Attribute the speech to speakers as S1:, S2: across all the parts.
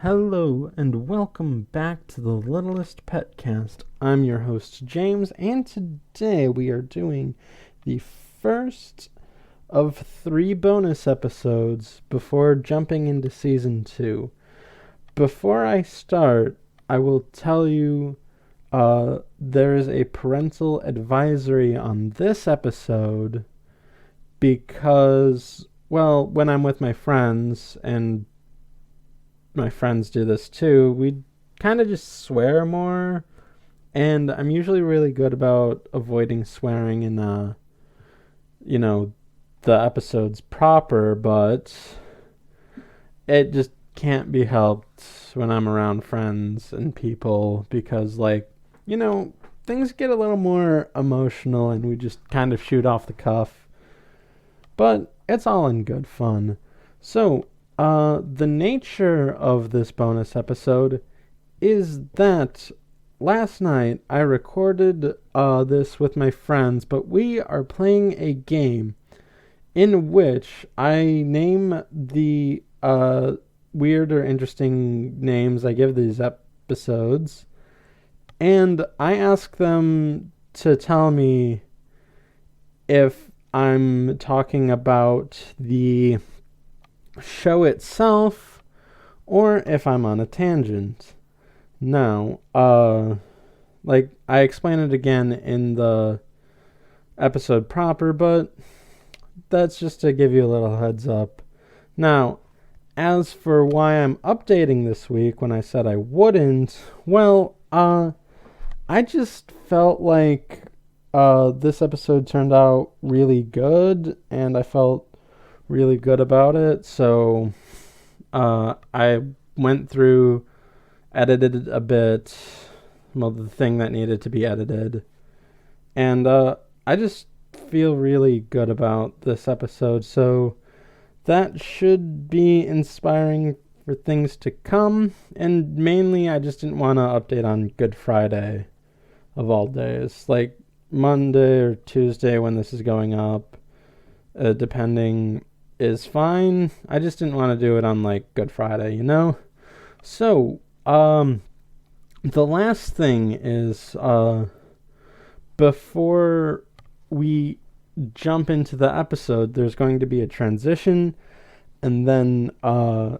S1: Hello and welcome back to the Littlest PetCast. I'm your host James, and today we are doing the first of 3 bonus episodes before jumping into season 2. Before I start, I will tell you there is a parental advisory on this episode because, well, when I'm with my friends, and my friends do this too, we kind of just swear more, and I'm usually really good about avoiding swearing in the episodes proper, but it just can't be helped when I'm around friends and people because, things get a little more emotional and we just kind of shoot off the cuff, but it's all in good fun. So the nature of this bonus episode is that last night I recorded this with my friends, but we are playing a game in which I name the weird or interesting names I give these episodes, and I ask them to tell me if I'm talking about the show itself or if I'm on a tangent. Now, I explain it again in the episode proper, but that's just to give you a little heads up. Now, as for why I'm updating this week when I said I wouldn't, well, I just felt like this episode turned out really good, and I felt really good about it, so I went through, edited a bit, the thing that needed to be edited, and I just feel really good about this episode, so that should be inspiring for things to come. And mainly I just didn't want to update on Good Friday of all days, like Monday or Tuesday when this is going up, depending, is fine. I just didn't want to do it on Good Friday, So the last thing is, before we jump into the episode, there's going to be a transition, and then I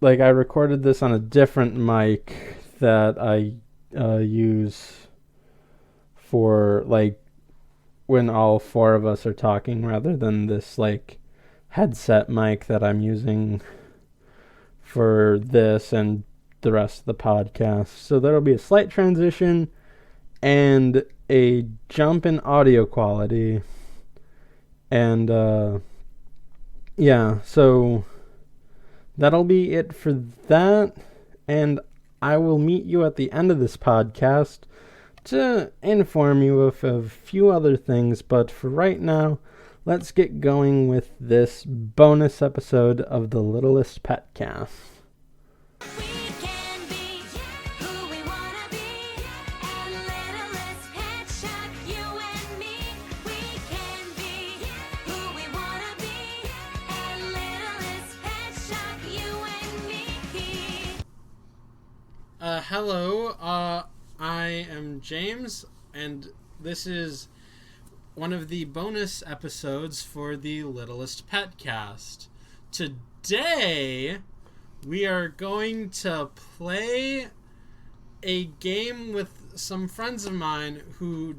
S1: recorded this on a different mic that I use for when all 4 of us are talking, rather than this headset mic that I'm using for this and the rest of the podcast. So there'll be a slight transition and a jump in audio quality, and so that'll be it for that, and I will meet you at the end of this podcast to inform you of a few other things, but for right now, let's get going with this bonus episode of the Littlest PetCast. Hello, I am James, and this is one of the bonus episodes for the Littlest PetCast. Today, we are going to play a game with some friends of mine who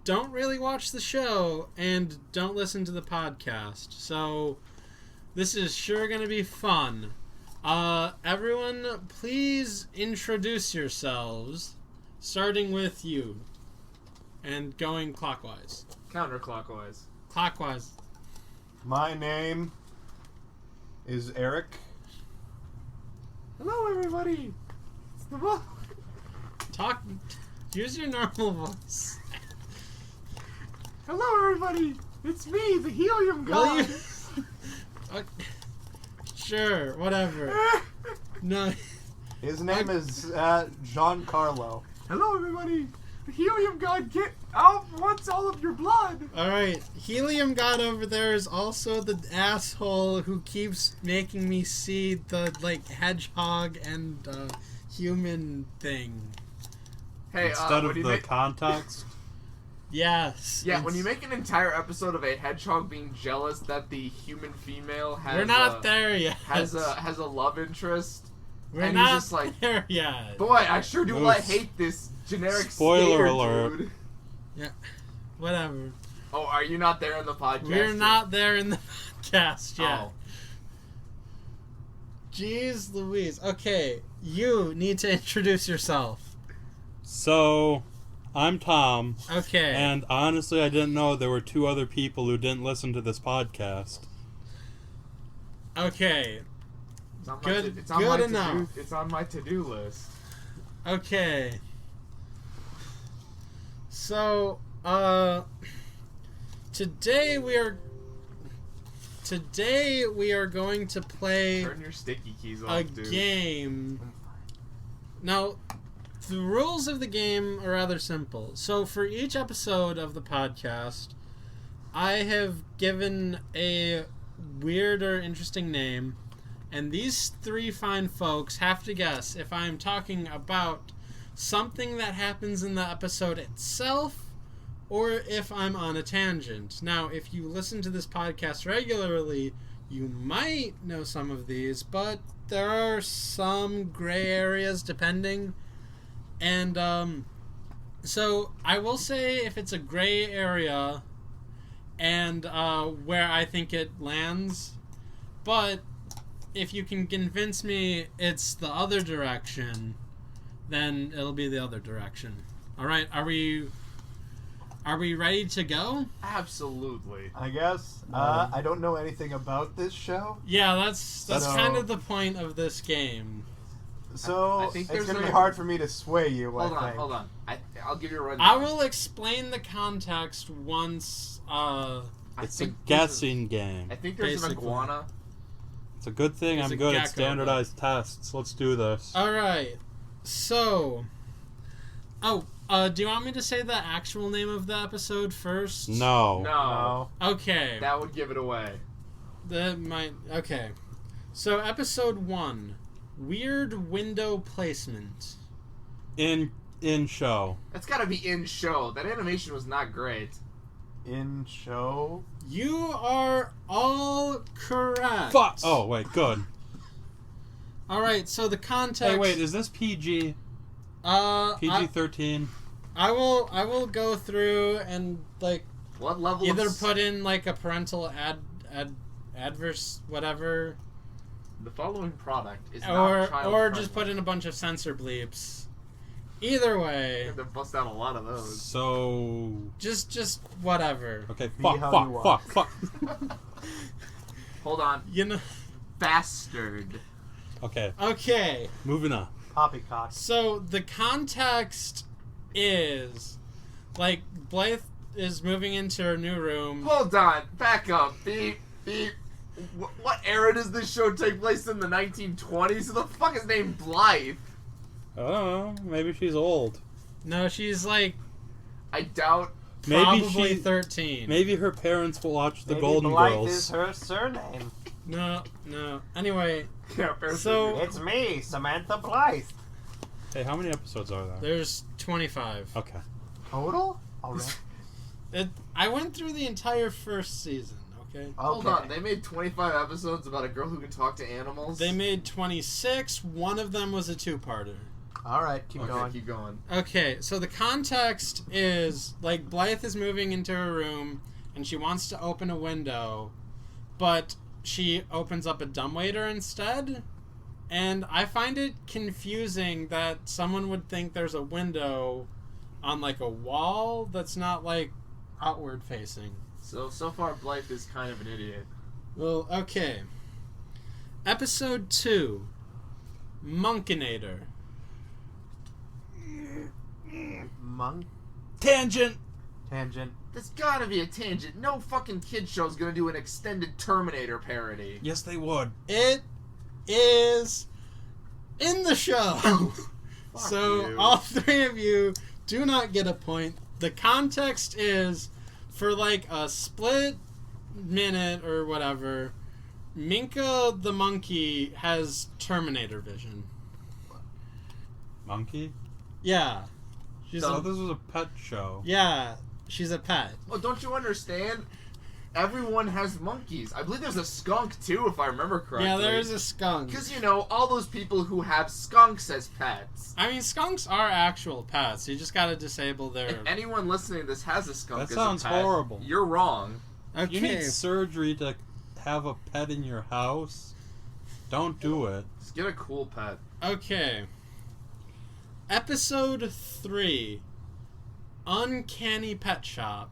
S1: don't really watch the show and don't listen to the podcast. So, this is sure going to be fun. Everyone, please introduce yourselves, starting with you, and going clockwise.
S2: Counterclockwise.
S1: Clockwise.
S3: My name is Eric.
S2: Hello, everybody. It's the book.
S1: Use your normal voice.
S2: Hello, everybody. It's me, the helium god.
S1: Sure, whatever. No.
S3: His name is Giancarlo.
S2: Hello, everybody. The helium god wants all of your blood.
S4: Alright, Helium God over there is also the asshole who keeps making me see the, hedgehog and, human thing.
S2: Hey,
S3: Instead
S2: when
S3: of
S2: you
S3: the
S2: make,
S3: context.
S4: Yes.
S2: yeah, when you make an entire episode of a hedgehog being jealous that the human female has
S4: We're not there yet.
S2: has a love interest,
S4: We're
S2: and
S4: not
S2: he's just like,
S4: there yet.
S2: boy, I sure do
S3: Oof.
S2: hate this generic
S3: Spoiler
S2: skater
S3: alert.
S2: dude.
S4: Yeah. Whatever.
S2: Oh, are you not there in the podcast?
S4: We're
S2: yet?
S4: not there in the podcast yet.
S2: Oh.
S4: Jeez Louise. Okay, you need to introduce yourself.
S3: So, I'm Tom,
S4: Okay.
S3: and honestly, I didn't know there were 2 other people who didn't listen to this podcast.
S4: Okay.
S2: It's on
S4: Good-
S2: my it's on
S4: good
S2: my
S4: enough.
S2: It's on my to-do list.
S4: Okay. So, today we are going to play
S2: Turn your sticky keys
S4: a
S2: off, dude.
S4: game. Now, the rules of the game are rather simple. So, for each episode of the podcast, I have given a weird or interesting name, and these 3 fine folks have to guess if I am talking about something that happens in the episode itself or if I'm on a tangent. Now, if you listen to this podcast regularly, you might know some of these, but there are some gray areas depending. And so I will say if it's a gray area and where I think it lands, but if you can convince me it's the other direction, then it'll be the other direction. All right, are we ready to go?
S2: Absolutely.
S3: I guess. I don't know anything about this show,
S4: Yeah, that's
S3: So-
S4: kind of the point of this game.
S3: so
S2: I think
S3: it's
S2: there's
S3: going to be
S2: a-
S3: hard for me to sway you,
S2: Hold
S3: I
S2: on,
S3: think.
S2: hold on. I'll give you a rundown.
S4: I will explain the context once.
S3: It's a
S2: think
S3: guessing game.
S2: I think there's an
S4: Basically.
S2: iguana.
S3: It's a good thing
S4: It's
S3: I'm
S4: a
S3: good at
S4: gecko,
S3: standardized tests. Let's do this.
S4: All right, so. Oh, do you want me to say the actual name of the episode first?
S3: No.
S2: No.
S4: Okay.
S2: That would give it away.
S4: That might. Okay. So, episode 1, weird window placement.
S3: In show.
S2: That's gotta be in show. That animation was not great.
S3: In show?
S4: You are all correct.
S3: Fuck! Oh, wait, good.
S4: All right. So the context.
S3: Hey, wait, is this PG? PG-13?
S4: I will go through and
S2: What level
S4: either
S2: of
S4: put in a parental adverse whatever,
S2: the following product is
S4: or
S2: not child
S4: just put in a bunch of censor bleeps. Either way,
S2: They bust out a lot of those.
S3: So...
S4: just whatever.
S3: Okay,
S5: Be
S3: fuck.
S5: how you
S2: Hold on.
S4: You know.
S2: Bastard.
S3: Okay,
S4: Okay.
S3: moving on.
S5: Poppycock.
S4: So the context is Blythe is moving into her new room.
S2: Hold on. Back up. Beep. Beep. What era does this show take place in? The 1920s? Who the fuck is named Blythe?
S3: Oh, maybe she's old.
S4: No, she's
S2: I doubt.
S3: Maybe
S4: probably 13.
S3: Maybe her parents will watch the
S5: Maybe
S3: Golden
S5: Blythe
S3: Girls.
S5: is her surname.
S4: No. Anyway,
S2: Yeah, apparently.
S4: So-
S5: It's me, Samantha Blythe.
S3: Hey, how many episodes are there?
S4: there's 25.
S3: Okay.
S5: Total? Already?
S4: I went through the entire first season, okay?
S2: Hold on. They made 25 episodes about a girl who can talk to animals?
S4: They made 26. One of them was a 2-parter.
S5: Alright, keep
S2: Okay,
S5: going.
S2: keep going.
S4: Okay, so the context is Blythe is moving into her room and she wants to open a window, but she opens up a dumbwaiter instead. And I find it confusing that someone would think there's a window on a wall that's not outward facing.
S2: So far, Blythe is kind of an idiot.
S4: Well, okay. Episode 2, Monkinator.
S5: Monk?
S3: Tangent!
S5: Tangent.
S2: There's gotta be a tangent. No fucking kid show's gonna do an extended Terminator parody.
S3: Yes, they would.
S4: It is in the show.
S2: Fuck
S4: So
S2: you.
S4: all 3 of you do not get a point. The context is, for like a split minute or whatever, Minka the monkey has Terminator vision.
S3: Monkey?
S4: Yeah. She's
S3: Oh, this was a pet show.
S4: Yeah, she's a pet.
S2: Well, don't you understand? Everyone has monkeys. I believe there's a skunk too, if I remember correctly.
S4: Yeah, there's a skunk.
S2: Because, you know, all those people who have skunks as pets.
S4: I mean, skunks are actual pets. You just gotta disable their...
S2: If anyone listening to this has a skunk
S3: That
S2: as
S3: sounds
S2: a pet,
S3: horrible.
S2: you're wrong.
S4: Okay.
S3: You need surgery to have a pet in your house? Don't do it.
S2: Just get a cool pet.
S4: Okay. Episode 3. Uncanny Pet Shop.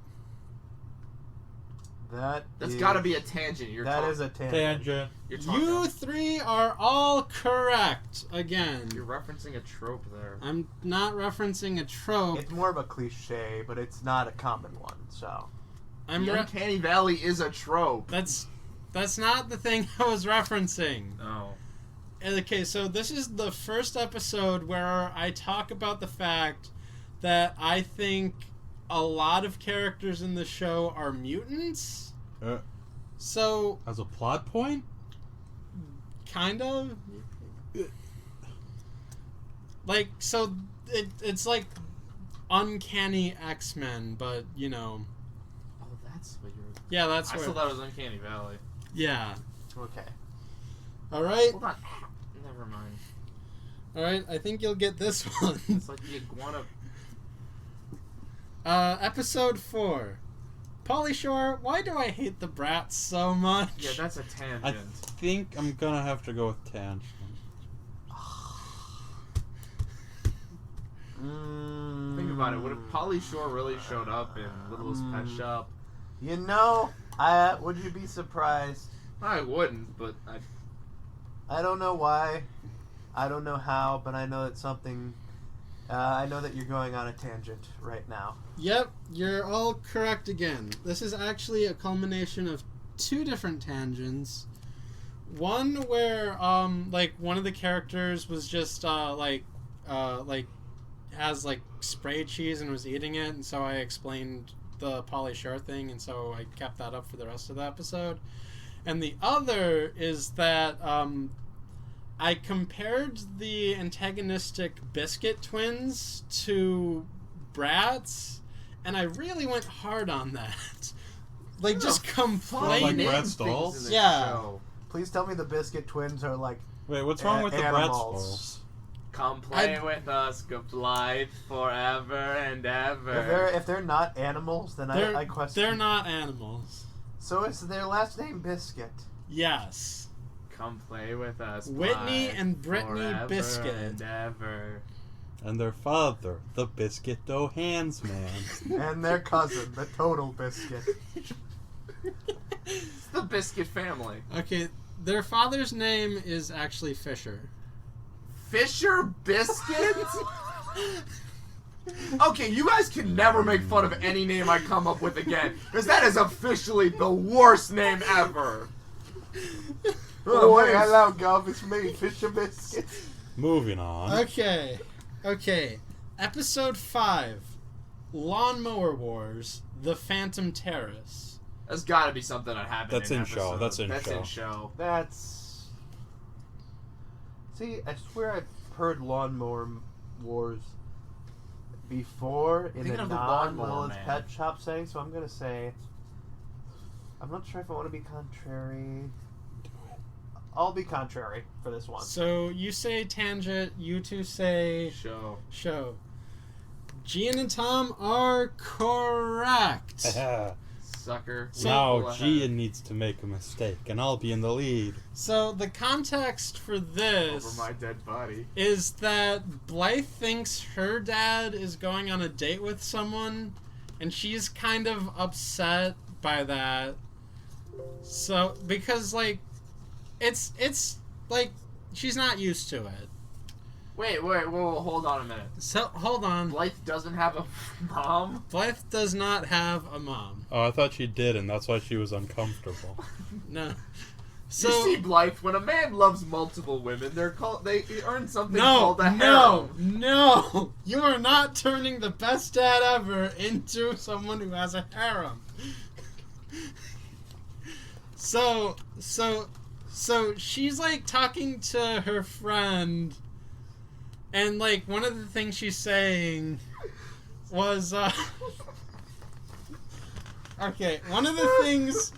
S2: That's got to be a tangent.
S5: That is a tangent.
S3: Tangent.
S2: You're talking.
S4: You three are all correct again.
S2: You're referencing a trope there.
S4: I'm not referencing a trope.
S5: It's more of a cliche, but it's not a common one. So
S4: I'm
S2: The Uncanny Valley is a trope.
S4: That's not the thing I was referencing.
S2: No.
S4: Okay, so this is the first episode where I talk about the fact that I think a lot of characters in the show are mutants. So,
S3: As a plot point?
S4: kind of. Like, so it's like Uncanny X-Men, but, you know.
S2: Oh, that's what you're...
S4: Yeah, that's
S2: I
S4: where...
S2: still thought it was Uncanny Valley.
S4: Yeah.
S5: okay.
S4: Alright?
S2: Hold on. Never mind.
S4: Alright, I think you'll get this one.
S2: It's like the iguana...
S4: Episode 4. Pauly Shore, why do I hate the brats so much?
S2: Yeah, that's a
S3: I
S2: tangent.
S3: think I'm gonna have to go with tangent.
S2: Think about it. Would have Pauly Shore really showed up in Littlest Pet Shop?
S5: You know, would you be surprised?
S2: I wouldn't, but
S5: I don't know why. I don't know how, but I know it's something. I know that you're going on a tangent right now.
S4: Yep, you're all correct again. This is actually a culmination of 2 different tangents. One where, like, one of the characters was just, has, like, spray cheese and was eating it, and so I explained the Pauly Shore thing, and so I kept that up for the rest of the episode. And the other is that, I compared the antagonistic Biscuit twins to brats, and I really went hard on that. Like, just complaining.
S3: Like Bratz dolls?
S2: in this
S4: Yeah.
S2: show.
S5: Please tell me the Biscuit twins are like
S3: Wait, what's wrong with the Bratz
S5: animals.
S3: dolls?
S2: Come play with us, go Blythe forever and ever.
S5: If they're not animals, then I question.
S4: They're not animals.
S5: So is their last name Biscuit?
S4: Yes.
S2: Come play with us,
S4: Whitney
S2: Blythe,
S4: and Brittany
S2: forever
S4: Biscuit.
S2: and ever.
S3: And their father, the Biscuit Dough Hands Man.
S5: And their cousin, the Total Biscuit.
S2: It's the Biscuit family.
S4: Okay, their father's name is actually Fisher.
S2: Fisher Biscuit? Okay, you guys can never make fun of any name I come up with again, because that is officially the worst name ever.
S5: Oh, wait, hello, Gov. It's me, Fisher Biscuit.
S3: Moving on.
S4: Okay. Episode 5. Lawnmower Wars, The Phantom Terrace.
S2: That's got to be something that happened.
S3: That's in show.
S2: episode.
S3: That's in
S2: That's
S3: show.
S2: in show.
S5: That's... See, I swear I've heard Lawnmower Wars before in
S2: Thinking
S5: a
S2: of the Lawnmower
S5: non-Littlest
S2: Man.
S5: Pet Shop setting, so I'm going to say... I'm not sure if I want to be contrary. I'll be contrary for this one.
S4: So you say tangent, you two say
S2: Show.
S4: show. Gian and Tom are correct.
S2: Sucker.
S3: Now
S2: Go ahead.
S3: Gian needs to make a mistake, and I'll be in the lead.
S4: So the context for this
S2: Over my dead body.
S4: is that Blythe thinks her dad is going on a date with someone, and she's kind of upset by that. So, because, like, it's like, she's not used to it.
S2: Wait, whoa, hold on a minute.
S4: So, hold on.
S2: Blythe doesn't have a mom?
S4: Blythe does not have a mom.
S3: Oh, I thought she did, and that's why she was uncomfortable.
S4: No. So
S2: you see, Blythe, when a man loves multiple women, they earn something
S4: no,
S2: called a harem.
S4: no, you are not turning the best dad ever into someone who has a harem. So she's like talking to her friend, and like one of the things she's saying was okay, one of the things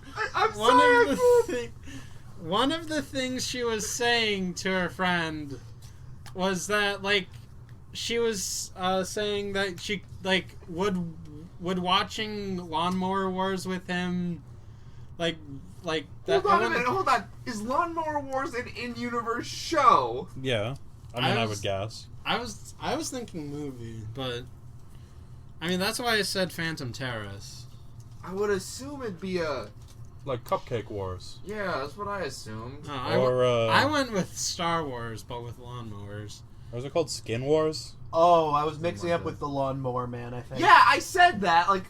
S4: one of the things she was saying to her friend was that like she was saying that she like would watching Lawnmower Wars with him like that.
S2: Hold on a minute, hold on. Is Lawnmower Wars an in-universe show?
S3: Yeah. I would guess.
S4: I was thinking movie, but I mean that's why I said Phantom Terrace.
S2: I would assume it'd be a...
S3: Like Cupcake Wars.
S2: Yeah, that's what I assumed.
S4: I went with Star Wars, but with lawnmowers.
S3: Or is it called Skin Wars?
S5: Oh, I was mixing up with the Lawnmower Man, I think.
S2: Yeah, I said that. Like,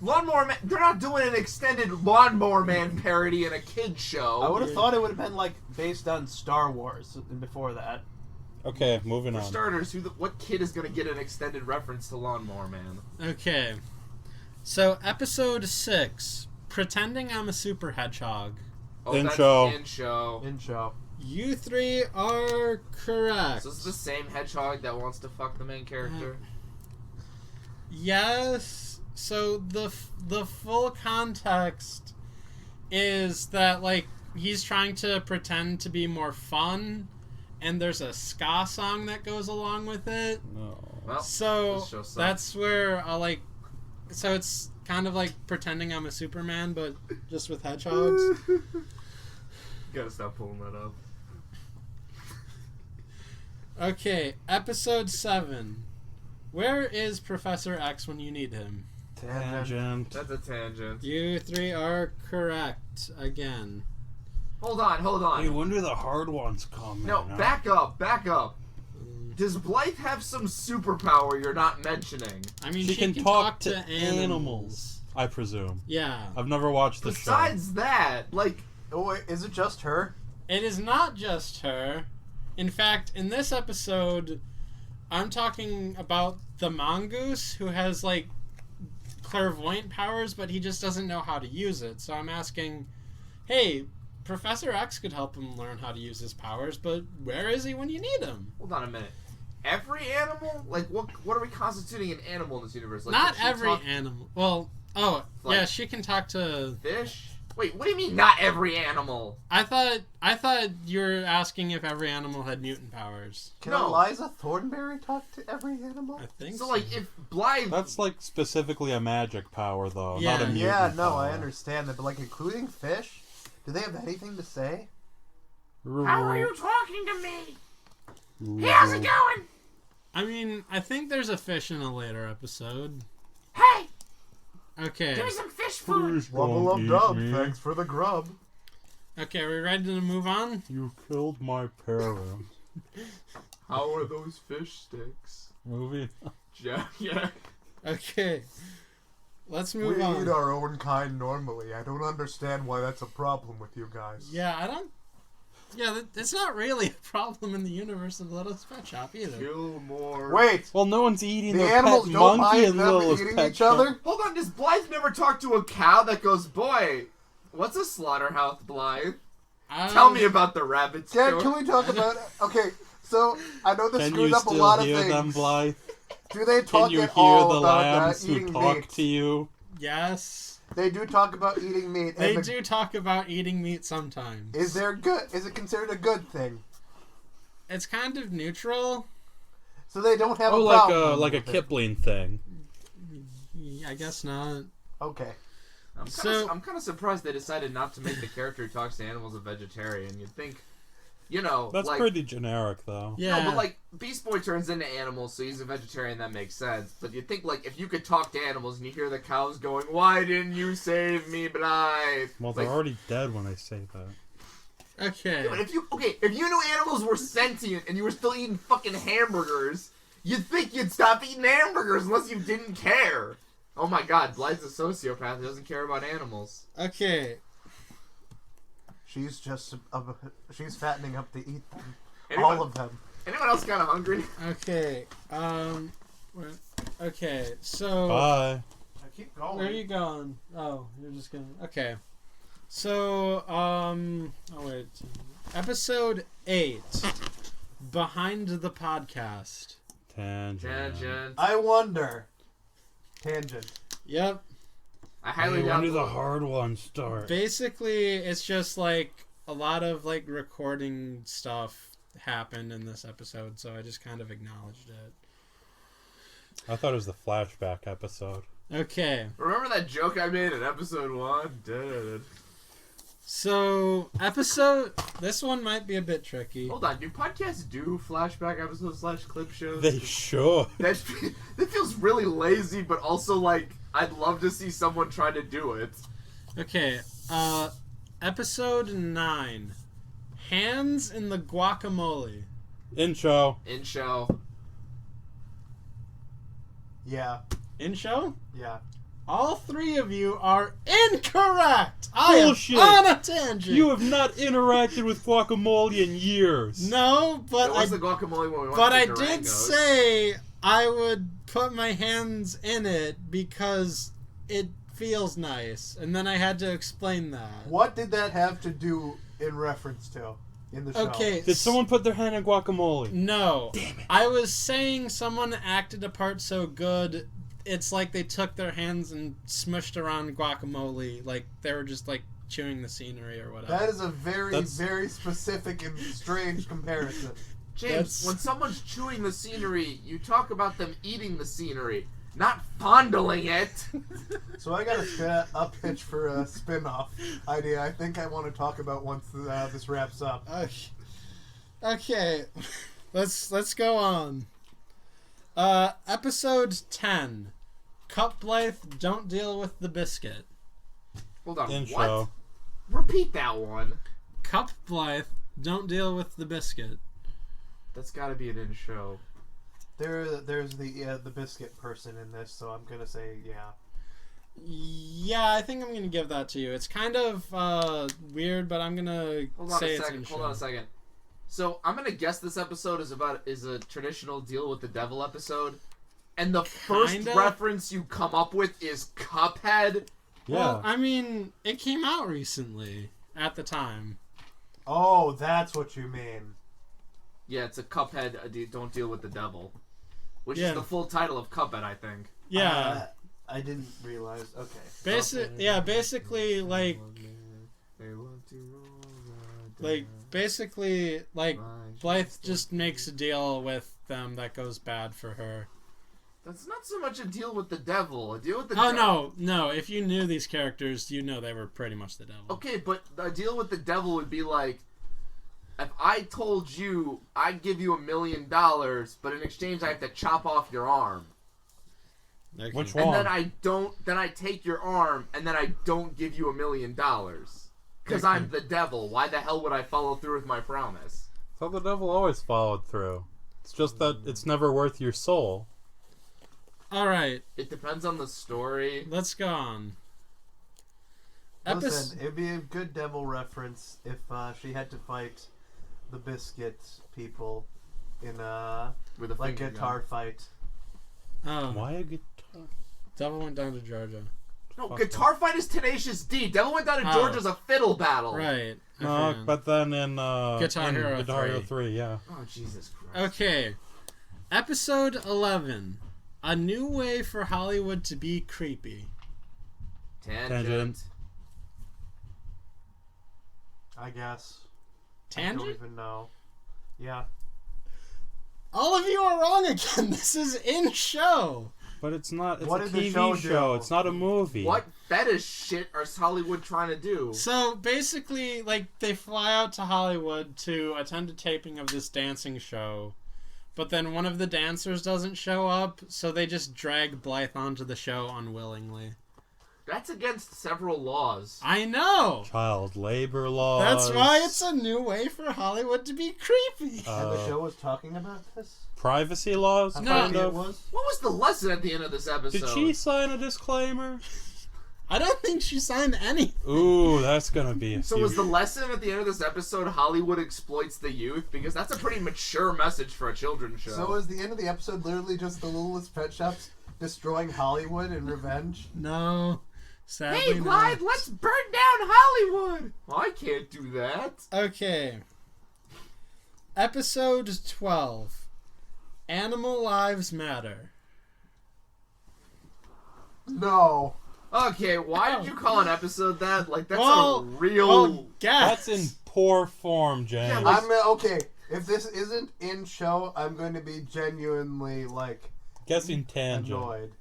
S2: Lawnmower Man... They're not doing an extended Lawnmower Man parody in a kid's show.
S5: I would have thought it would have been, like, based on Star Wars before that.
S3: Okay, moving
S2: For
S3: on.
S2: starters, what kid is going to get an extended reference to Lawnmower Man?
S4: Okay. So, episode 6... Pretending I'm a super hedgehog.
S2: Oh,
S3: In
S2: that's
S3: show.
S2: In show.
S5: In show.
S4: You three are correct.
S2: So this is the same hedgehog that wants to fuck the main character?
S4: Yes. So the full context is that like he's trying to pretend to be more fun, and there's a ska song that goes along with it.
S3: No.
S2: Well,
S4: So
S2: this show sucks.
S4: that's where so it's kind of like pretending I'm a Superman, but just with hedgehogs.
S2: You gotta stop pulling that up.
S4: Okay, episode 7. Where is Professor X when you need him?
S3: Tangent.
S2: That's a tangent.
S4: You three are correct again.
S2: Hold on.
S3: Hey, when do the hard ones come?
S2: No,
S3: man?
S2: back up. Does Blythe have some superpower you're not mentioning?
S4: I mean,
S3: She
S4: she
S3: can
S4: talk
S3: talk
S4: to
S3: to
S4: animals.
S3: I presume.
S4: Yeah.
S3: I've never watched the show.
S2: Besides that, like...
S5: Oh, wait, is it just her?
S4: It is not just her. In fact, in this episode, I'm talking about the mongoose who has, like, clairvoyant powers, but he just doesn't know how to use it. So I'm asking, hey, Professor X could help him learn how to use his powers, but where is he when you need him?
S2: Hold on a minute. Every animal? Like, what are we constituting an animal in this universe? Like,
S4: Not
S2: can she
S4: every
S2: talk
S4: animal. Well, yeah,
S2: Like-
S4: she can talk to...
S2: fish? Wait, what do you mean not every animal?
S4: I thought you were asking if every animal had mutant powers.
S5: Can
S2: No.
S5: Eliza Thornberry talk to every animal?
S4: I think
S2: So, like, if Blythe...
S3: That's like specifically a magic power, though,
S4: Yeah.
S3: not a mutant
S5: Yeah, no,
S3: power.
S5: I understand that, but like including fish, do they have anything to say?
S2: How are you talking to me? Hey, how's it going?
S4: I mean, I think there's a fish in a later episode.
S2: Hey,
S4: Okay.
S2: give me some fish food.
S5: Wubble dub, thanks for the grub.
S4: Okay, are we ready to move on?
S3: You killed my parent.
S2: How are those fish sticks?
S3: Movie.
S2: Yeah.
S4: Okay. Let's
S5: We
S4: move on.
S5: eat our own kind normally. I don't understand why that's a problem with you guys.
S4: Yeah, I don't... Yeah, it's not really a problem in the universe of Littlest Pet Shop either.
S2: Kill more.
S5: Wait,
S3: Well, no one's eating
S5: the
S3: their
S5: animals
S3: pet
S5: don't
S3: monkey
S5: mind
S3: in
S5: them
S3: Littlest
S5: eating
S3: Pet
S5: each
S3: Shop.
S5: other?
S2: Hold on, does Blythe never talk to a cow that goes, boy, what's a slaughterhouse, Blythe? Tell me about the rabbits.
S5: Dad,
S2: Joe.
S5: can we talk about... Okay, so I know this
S3: Can
S5: screws
S3: you
S5: up a
S3: still
S5: lot of
S3: hear
S5: things.
S3: them, Blythe?
S5: Do they
S3: Can
S5: talk
S3: you
S5: at
S3: hear
S5: all
S3: the
S5: about
S3: lambs who
S5: eating
S3: talk
S5: meat?
S3: to you?
S4: Yes.
S5: They do talk about eating meat.
S4: They
S5: and
S4: do talk about eating meat sometimes.
S5: Is it considered a good thing?
S4: It's kind of neutral.
S5: So they don't have
S3: Oh,
S5: a problem
S3: like a
S5: with it.
S3: Kipling thing.
S4: I guess not.
S5: Okay.
S2: I'm kind of surprised they decided not to make the character who talks to animals a vegetarian. You'd think, you know,
S3: That's
S2: like,
S3: pretty generic, though.
S4: Yeah.
S2: No, but like Beast Boy turns into animals, so he's a vegetarian. That makes sense. But you'd think like if you could talk to animals and you hear the cows going, "Why didn't you save me, Blythe?"
S3: Well, they're already dead when I say that.
S4: Okay.
S2: But if you knew animals were sentient and you were still eating fucking hamburgers, you'd think you'd stop eating hamburgers unless you didn't care. Oh my God, Blythe's a sociopath who doesn't care about animals.
S4: Okay.
S5: She's just she's fattening up to eat them.
S2: Anyone,
S5: All of them.
S2: anyone else kind of hungry?
S4: Okay. Okay. So.
S3: Bye.
S5: I keep going.
S4: Where are you going? Oh, you're just gonna. Okay. So, oh wait. Episode 8. Behind the podcast.
S3: Tangent.
S5: I wonder. Tangent.
S4: Yep.
S2: I highly doubt.
S3: When do the hard ones start?
S4: Basically, it's just like a lot of like recording stuff happened in this episode, so I just kind of acknowledged it.
S3: I thought it was the flashback episode.
S4: Okay.
S2: Remember that joke I made in episode 1? Dude.
S4: So, this one might be a bit tricky.
S2: Hold on, do podcasts do flashback episodes / clip shows?
S3: They should.
S2: That feels really lazy, but also like I'd love to see someone try to do it.
S4: Okay, episode 9. Hands in the guacamole.
S3: In show.
S2: In show.
S5: Yeah.
S4: In show?
S5: Yeah.
S4: All 3 of you are incorrect!
S3: Bullshit.
S4: I am on a tangent!
S3: You have not interacted with guacamole in years.
S4: No, but
S2: It was the guacamole when we went
S4: but
S2: to
S4: I
S2: Durango's.
S4: did say I would put my hands in it because it feels nice. And then I had to explain that.
S5: What did that have to do in reference to in the show?
S4: Okay.
S3: Did someone put their hand in guacamole?
S4: No. Damn it. I was saying someone acted a part so good, it's like they took their hands and smushed around guacamole. Like they were just like chewing the scenery or whatever.
S5: That is a very, very specific and strange comparison.
S2: James, when someone's chewing the scenery, you talk about them eating the scenery, not fondling it.
S5: So I got a pitch for a spin-off idea I think I want to talk about once this wraps up.
S4: Okay. Let's go on. Episode 10. Cup Blythe, don't deal with the biscuit.
S2: Hold on,
S3: In
S2: what?
S3: show.
S2: Repeat that one.
S4: Cup Blythe, don't deal with the biscuit.
S2: That's gotta be an in show.
S5: There's the biscuit person in this, so I'm gonna say yeah.
S4: Yeah, I think I'm gonna give that to you. It's kind of weird, but I'm gonna say it's in show.
S2: Hold on a second. So I'm gonna guess this episode is a traditional deal with the devil episode, and the first
S4: Kinda?
S2: reference you come up with is Cuphead.
S3: Yeah.
S4: Well, I mean, it came out recently at the time.
S5: Oh, that's what you mean.
S2: Yeah, it's a Cuphead. Don't deal with the devil, which
S4: Yeah.
S2: is the full title of Cuphead, I think.
S4: Yeah.
S5: I didn't realize. Okay.
S4: Basically, like Blythe just makes a deal with them that goes bad for her.
S2: That's not so much a deal with the devil. A deal with the
S4: Oh,
S2: devil.
S4: no. If you knew these characters, you know they were pretty much the devil.
S2: Okay, but a deal with the devil would be like, if I told you I'd give you $1 million, but in exchange I have to chop off your arm.
S4: Okay.
S3: Which
S2: And
S3: one?
S2: then I take your arm, and then I don't give you $1 million. Because I'm the devil. Why the hell would I follow through with my promise?
S3: So the devil always followed through. It's just that it's never worth your soul.
S4: Alright,
S2: It depends on the story.
S4: let's go on.
S5: Listen, it'd be a good devil reference if she had to fight the biscuit people in a
S2: With a
S5: like
S2: finger
S5: guitar
S2: gun.
S5: fight.
S4: Oh,
S3: Why a guitar?
S4: Devil went down to Georgia.
S2: No,
S3: Fuck
S2: guitar fight is Tenacious D. Devil Went Down to
S4: Oh.
S2: Georgia's a fiddle battle.
S4: Right.
S3: No,
S4: Okay.
S3: but then in
S4: Guitar Hero
S3: Guitar
S4: 3.
S3: Hero 3, yeah.
S2: Oh, Jesus Christ.
S4: Okay. Episode 11. A new way for Hollywood to be creepy.
S2: Tangent.
S5: I guess. I
S4: Tangent?
S5: don't even know. Yeah.
S4: All of you are wrong again. This is in show.
S3: But it's not. It's
S5: What
S3: a
S5: did the
S3: TV
S5: show
S3: show.
S5: do?
S3: It's not a movie.
S2: What fetish shit is Hollywood trying to do?
S4: So basically, like, they fly out to Hollywood to attend a taping of this dancing show. But then one of the dancers doesn't show up, so they just drag Blythe onto the show unwillingly.
S2: That's against several laws.
S4: I know!
S3: Child labor laws.
S4: That's why it's a new way for Hollywood to be creepy.
S5: And the show was talking about this?
S3: Privacy laws,
S4: No.
S3: kind
S5: It
S3: of.
S5: was?
S2: What was the lesson at the end of this episode?
S3: Did she sign a disclaimer?
S4: I don't think she signed any.
S3: Ooh, that's gonna be a
S2: So
S3: huge...
S2: was the lesson at the end of this episode Hollywood exploits the youth? Because that's a pretty mature message for a children's show.
S5: So is the end of the episode literally just the Littlest Pet Shops destroying Hollywood in revenge?
S4: No. Sadly
S2: Hey,
S4: not.
S2: Blythe, let's burn down Hollywood! Well, I can't do that.
S4: Okay. Episode 12. Animal Lives Matter.
S5: No.
S2: Okay, why did you call an episode that? Like, that's
S4: Well,
S2: a real...
S4: Well, guess.
S3: That's in poor form, James.
S2: Yeah, like-
S5: Okay. If this isn't in show, I'm going to be genuinely
S3: Guessing tangent.
S5: annoyed.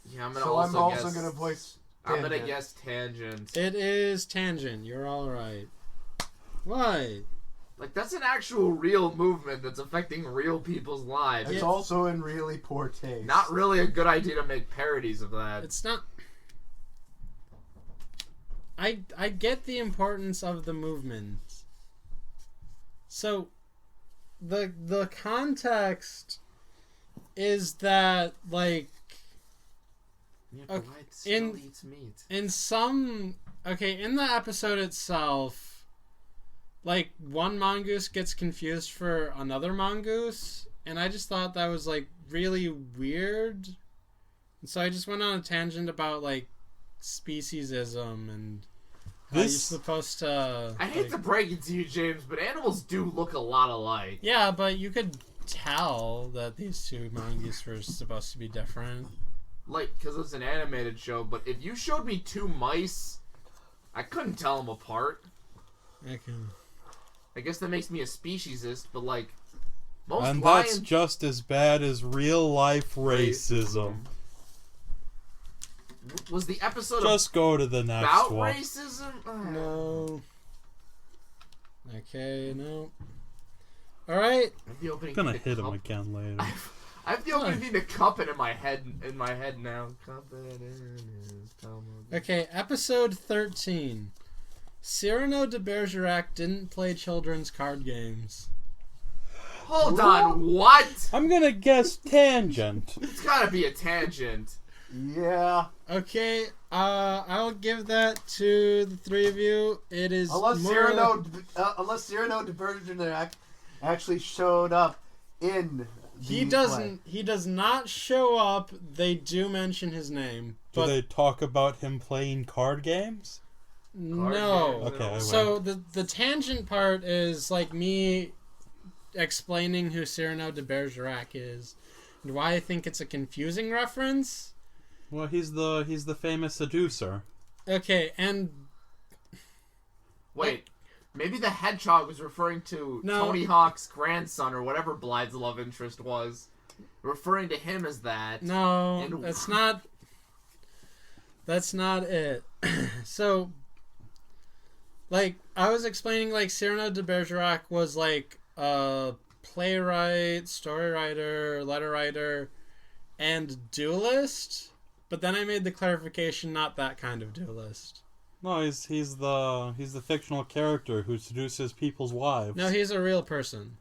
S2: Yeah, I'm gonna
S5: So
S2: also
S5: I'm also
S2: guess...
S5: going to voice.
S2: I'm gonna
S5: tangent.
S2: guess tangent.
S4: It is Tangent. You're all right. Why?
S2: Like, that's an actual real movement that's affecting real people's lives.
S5: It's
S4: Yeah.
S5: also in really poor taste.
S2: Not really a good idea to make parodies of that.
S4: It's not. I get the importance of the movement. So, the context is that
S2: Yeah,
S4: okay,
S2: Blythe still
S4: in-
S2: eats meat.
S4: in some in the episode itself, like one mongoose gets confused for another mongoose, and I just thought that was like really weird. And so I just went on a tangent about like speciesism and how you're
S3: This-
S4: supposed to.
S2: I hate to break it to you, James, but animals do look a lot alike.
S4: Yeah, but you could tell that these two mongoose were supposed to be different.
S2: Like, because it's an animated show, but if you showed me two mice, I couldn't tell them apart.
S4: Okay.
S2: I guess that makes me a speciesist, but like, most
S3: And
S2: lions...
S3: that's just as bad as real life racism.
S2: Was the episode
S3: Just go to the next
S2: about
S3: one.
S2: racism?
S4: No. Okay, no. Alright.
S2: I have the opening
S3: I'm gonna
S2: theme to
S3: hit him
S2: cup-
S3: again later.
S2: I have the opening theme to cup it in my head now. Cup it in his palm of-
S4: Okay, episode 13. Cyrano de Bergerac didn't play children's card games.
S2: Hold on, what?
S3: I'm gonna guess tangent.
S2: It's gotta be a tangent.
S5: Yeah.
S4: Okay, I'll give that to the three of you. It is
S5: Unless
S4: more...
S5: Cyrano de Bergerac actually showed up in
S4: He
S5: the
S4: doesn't. He does not show up. They do mention his name,
S3: Do
S4: but
S3: they talk about him playing card games?
S4: no.
S2: games.
S3: Okay, I
S4: So the tangent part is like me explaining who Cyrano de Bergerac is and why I think it's a confusing reference.
S3: Well, he's the famous seducer.
S4: Okay, and
S2: Wait, maybe the hedgehog was referring to
S4: No.
S2: Tony Hawk's grandson or whatever Blythe's love interest was. Referring to him as that.
S4: no,
S2: And-
S4: that's not. That's not it. So, like, I was explaining, like, Cyrano de Bergerac was like a playwright, story writer, letter writer, and duelist. But then I made the clarification, not that kind of duelist.
S3: No, he's the fictional character who seduces people's wives.
S4: No, he's a real person.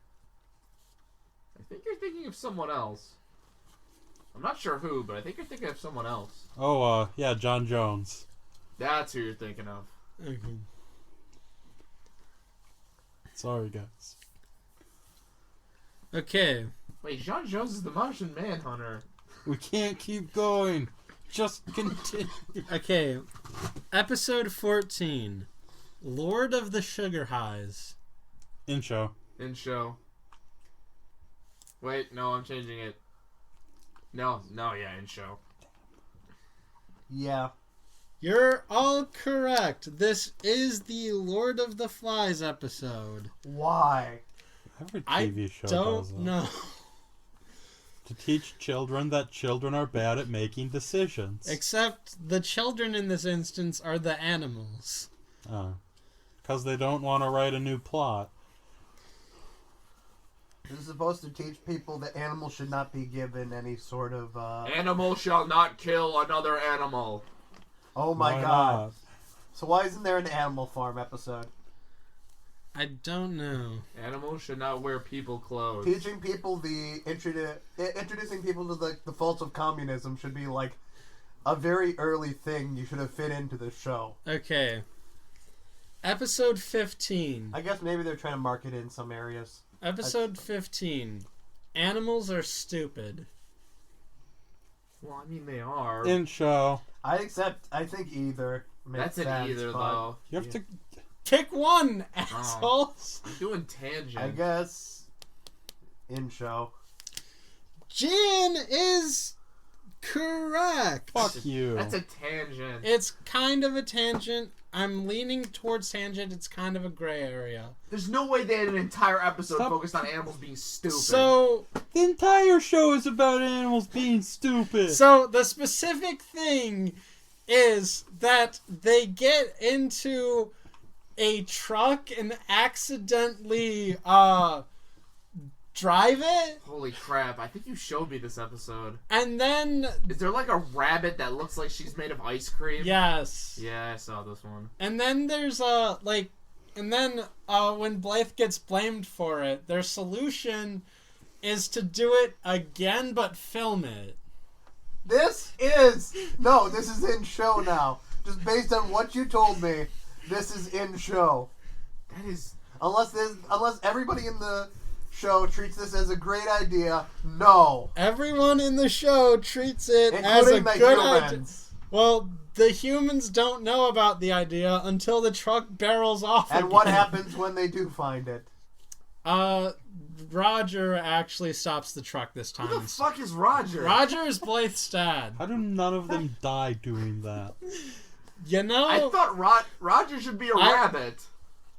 S2: I think you're thinking of someone else. I'm not sure who, but I think you're thinking of someone else.
S3: Oh, yeah, John Jones.
S2: That's who you're thinking of.
S4: Okay.
S3: Sorry, guys.
S4: Okay.
S2: Wait, John Jones is the Martian Manhunter.
S3: We can't keep going. Just continue.
S4: Okay. Episode 14. Lord of the Sugar Highs.
S3: In show.
S2: In show. Wait, no, I'm changing it. No, yeah, in show.
S5: Yeah.
S4: You're all correct. This is the Lord of the Flies episode.
S5: Why?
S3: Every
S4: I
S3: TV show does
S4: don't
S3: that.
S4: know.
S3: To teach children that children are bad at making decisions.
S4: Except the children in this instance are the animals.
S3: Because they don't want to write a new plot.
S5: This is supposed to teach people that animals should not be given any sort of,
S2: Animal shall not kill another animal.
S5: Oh my
S3: Why
S5: god.
S3: not?
S5: So why isn't there an Animal Farm episode?
S4: I don't know.
S2: Animals should not wear people clothes.
S5: Teaching people introducing people to the faults of communism should be like a very early thing you should have fit into the show.
S4: Okay. Episode 15.
S5: I guess maybe they're trying to market it in some areas.
S4: Episode 15. Animals are stupid.
S2: Well, I mean, they are.
S3: In show.
S5: I think either makes
S2: That's an
S5: sense,
S2: either,
S5: but
S2: though.
S3: You have to.
S4: Pick one, assholes.
S2: I'm doing tangent.
S5: I guess in show.
S4: Gian is correct.
S3: Fuck you.
S2: That's a tangent.
S4: It's kind of a tangent. I'm leaning towards tangent. It's kind of a gray area.
S2: There's no way they had an entire episode
S3: Stop.
S2: focused on animals being stupid.
S4: So
S3: The entire show is about animals being stupid.
S4: the specific thing is that they get into a truck and accidentally drive it,
S2: Holy crap, I think you showed me this episode.
S4: and then
S2: Is there like a rabbit that looks like she's made of ice cream?
S4: yes,
S2: Yeah, I saw this one.
S4: and then there's when Blythe gets blamed for it, their solution is to do it again but film it.
S5: This is in show now. Just based on what you told me, this is in show.
S2: That is...
S5: Unless everybody in the show treats this as a great idea, no.
S4: Everyone in the show treats it as a
S5: Including the
S4: good idea.
S5: humans.
S4: Well, the humans don't know about the idea until the truck barrels off
S5: And
S4: again.
S5: what happens when they do find it?
S4: Roger actually stops the truck this time.
S2: Who the fuck is Roger?
S4: Roger is Blythe's dad.
S3: How do none of them die doing that?
S4: You know,
S2: I thought Roger should be a rabbit.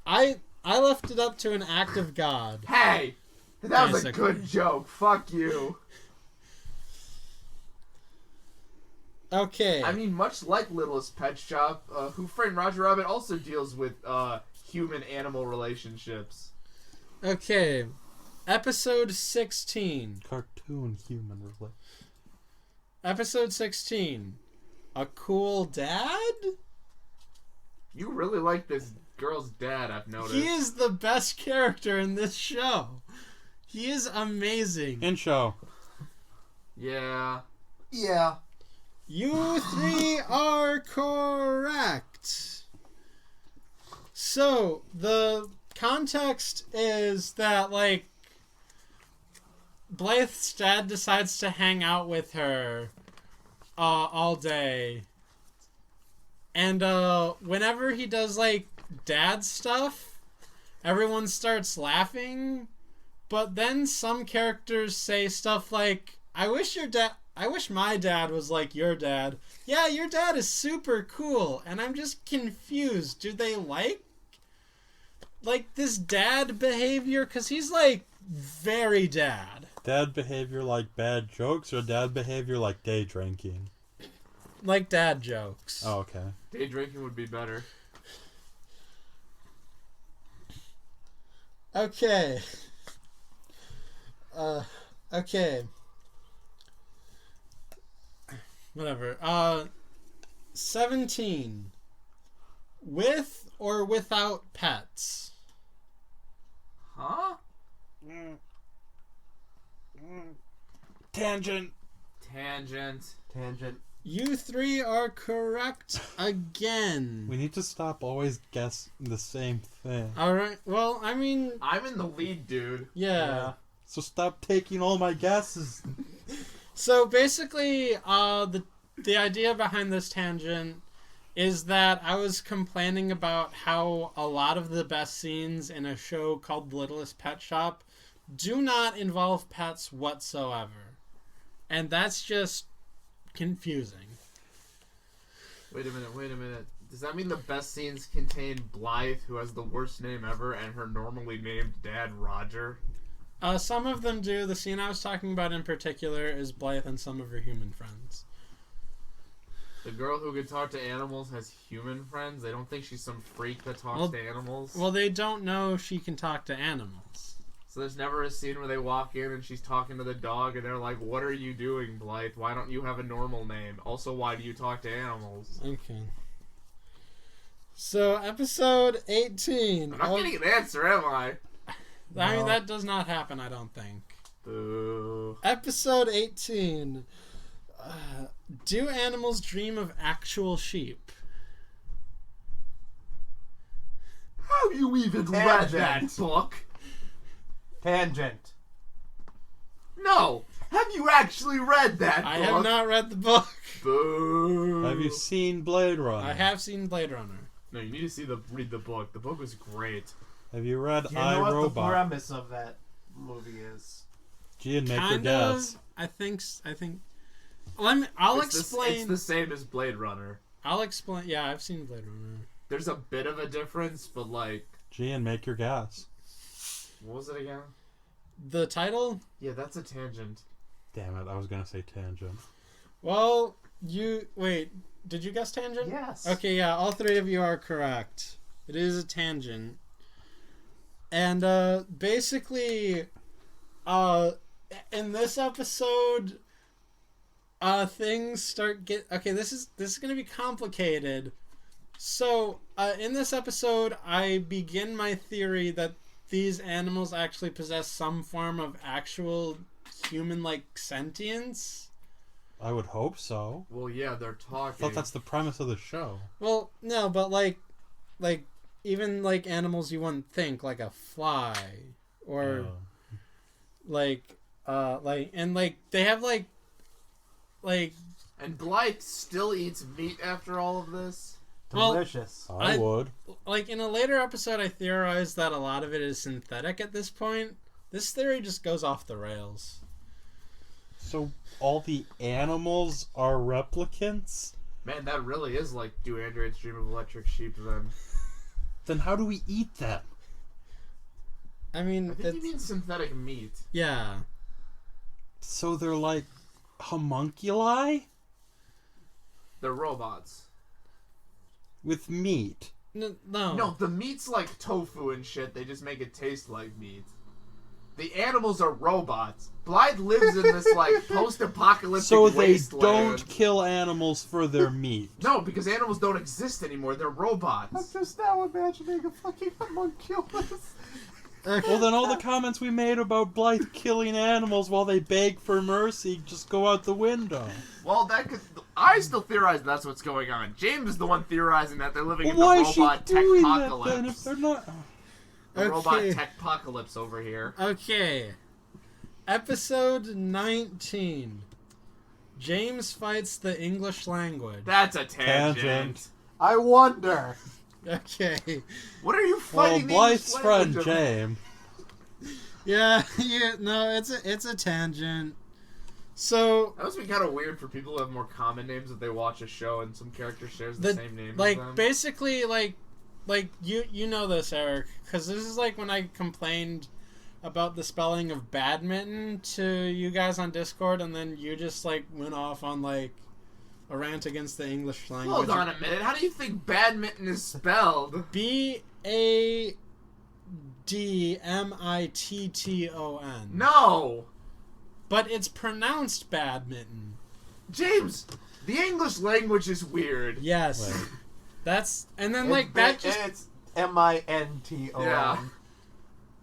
S4: I left it up to an act of God.
S2: Hey! That was a
S4: Basically.
S2: good joke. Fuck you.
S4: Okay.
S2: I mean, much like Littlest Pet Shop, Who Framed Roger Rabbit also deals with human-animal relationships.
S4: Okay. Episode 16.
S3: Cartoon human relation.
S4: Episode 16. A cool dad?
S2: You really like this girl's dad, I've noticed.
S4: He is the best character in this show. He is amazing.
S3: In show.
S2: Yeah.
S5: Yeah.
S4: You three are correct. So, the context is that, like, Blythe's dad decides to hang out with her all day. And whenever he does, like, dad stuff, everyone starts laughing. But then some characters say stuff like, I wish my dad was like your dad. Yeah, your dad is super cool. And I'm just confused. Do they like this dad behavior? Because he's, like, very dad.
S3: Dad behavior like bad jokes or dad behavior like day drinking?
S4: Like dad jokes.
S3: Oh, okay.
S2: Day drinking would be better.
S4: Okay. Okay. Whatever. 17. With or without pets?
S2: Huh?
S3: Tangent.
S2: Tangent.
S4: You three are correct again.
S3: We need to stop always guessing the same thing.
S4: Alright, well, I mean,
S2: I'm in the lead, dude.
S4: yeah.
S3: So stop taking all my guesses.
S4: So basically, the idea behind this tangent is that I was complaining about how a lot of the best scenes in a show called Littlest Pet Shop do not involve pets whatsoever. And that's just confusing.
S2: Wait a minute. Does that mean the best scenes contain Blythe, who has the worst name ever, and her normally named dad, Roger?
S4: Some of them do. The scene I was talking about in particular is Blythe and some of her human friends.
S2: The girl who can talk to animals has human friends? They don't think she's some freak that talks to animals?
S4: Well, they don't know she can talk to animals.
S2: So there's never a scene where they walk in and she's talking to the dog and they're like, what are you doing, Blythe? Why don't you have a normal name? Also, why do you talk to animals?
S4: Okay. So, episode 18.
S2: I'm not getting an answer, am I?
S4: I mean, that does not happen, I don't think.
S2: Boo.
S4: Episode 18. Do animals dream of actual sheep?
S2: Have you even read that book?
S5: Tangent.
S2: No. Have you actually read that
S4: I
S2: book?
S4: have not read the book.
S2: Boo.
S3: Have you seen Blade Runner?
S4: I have seen Blade Runner.
S2: No, you need to read the book. The book was great.
S3: Have you read
S5: Do you know what the
S3: iRobot?
S5: premise of that movie is?
S3: Gian, make your
S4: Kind
S3: guess.
S4: of. I think. I'll explain.
S2: It's the same as Blade Runner.
S4: I'll explain. Yeah, I've seen Blade Runner.
S2: There's a bit of a difference, but like,
S3: Gian, make your guess.
S2: what was it again?
S4: The title?
S2: Yeah, that's a tangent.
S3: Damn it, I was gonna say Tangent.
S4: Well, wait. Did you guess tangent?
S5: Yes.
S4: Okay, yeah, all three of you are correct. It is a tangent. And basically, in this episode, things start okay. This is gonna be complicated. So, in this episode, I begin my theory that these animals actually possess some form of actual human-like sentience.
S3: I would hope so.
S2: Well, yeah, they're
S3: I
S2: talking.
S3: thought that's the premise of the show.
S4: Well, no, but like even like animals you wouldn't think, like a fly, or they have like.
S2: And Blythe still eats meat after all of this?
S4: Well,
S5: Delicious.
S3: I would.
S4: Like in a later episode, I theorized that a lot of it is synthetic at this point. This theory just goes off the rails.
S3: So all the animals are replicants?
S2: Man, that really is like, do androids dream of electric sheep then?
S3: Then how do we eat them?
S4: I mean,
S2: I think you mean synthetic meat.
S4: yeah.
S3: So they're like homunculi
S2: They're robots.
S3: with meat.
S4: No.
S2: No, the meat's like tofu and shit. They just make it taste like meat. The animals are robots. Blythe lives in this like post-apocalyptic
S3: So they
S2: wasteland.
S3: don't kill animals for their meat.
S2: No, because animals don't exist anymore. They're robots.
S5: I'm just now imagining a fucking homunculus.
S3: Well, then all the comments we made about Blythe killing animals while they beg for mercy just go out the window.
S2: Well, that could. I still theorize that's what's going on. James is the one theorizing that they're living in the
S3: Why is she
S2: robot
S3: doing that
S2: tech-apocalypse.
S3: then if they're not...
S2: The robot
S4: Okay.
S2: tech-apocalypse over here.
S4: Okay. Episode 19. James fights the English language.
S2: That's a tangent.
S3: Tangent.
S5: I wonder.
S4: Okay.
S2: What are you
S3: Well,
S2: fighting? the
S3: Blythe's
S2: English
S3: friend
S2: language over?
S3: James.
S4: Yeah, no, it's a tangent. So,
S2: That must be kind of weird for people who have more common names if they watch a show and some character shares the same name as them.
S4: basically, like you know this, Eric, because this is like when I complained about the spelling of badminton to you guys on Discord, and then you just like went off on like a rant against the English language.
S2: Hold on a minute. How do you think badminton is spelled?
S4: BADMITTON.
S2: No!
S4: But it's pronounced badminton.
S2: James, the English language is weird.
S4: Yes.
S3: Wait.
S4: That's and then like that just
S5: It's MINTON.
S2: Yeah.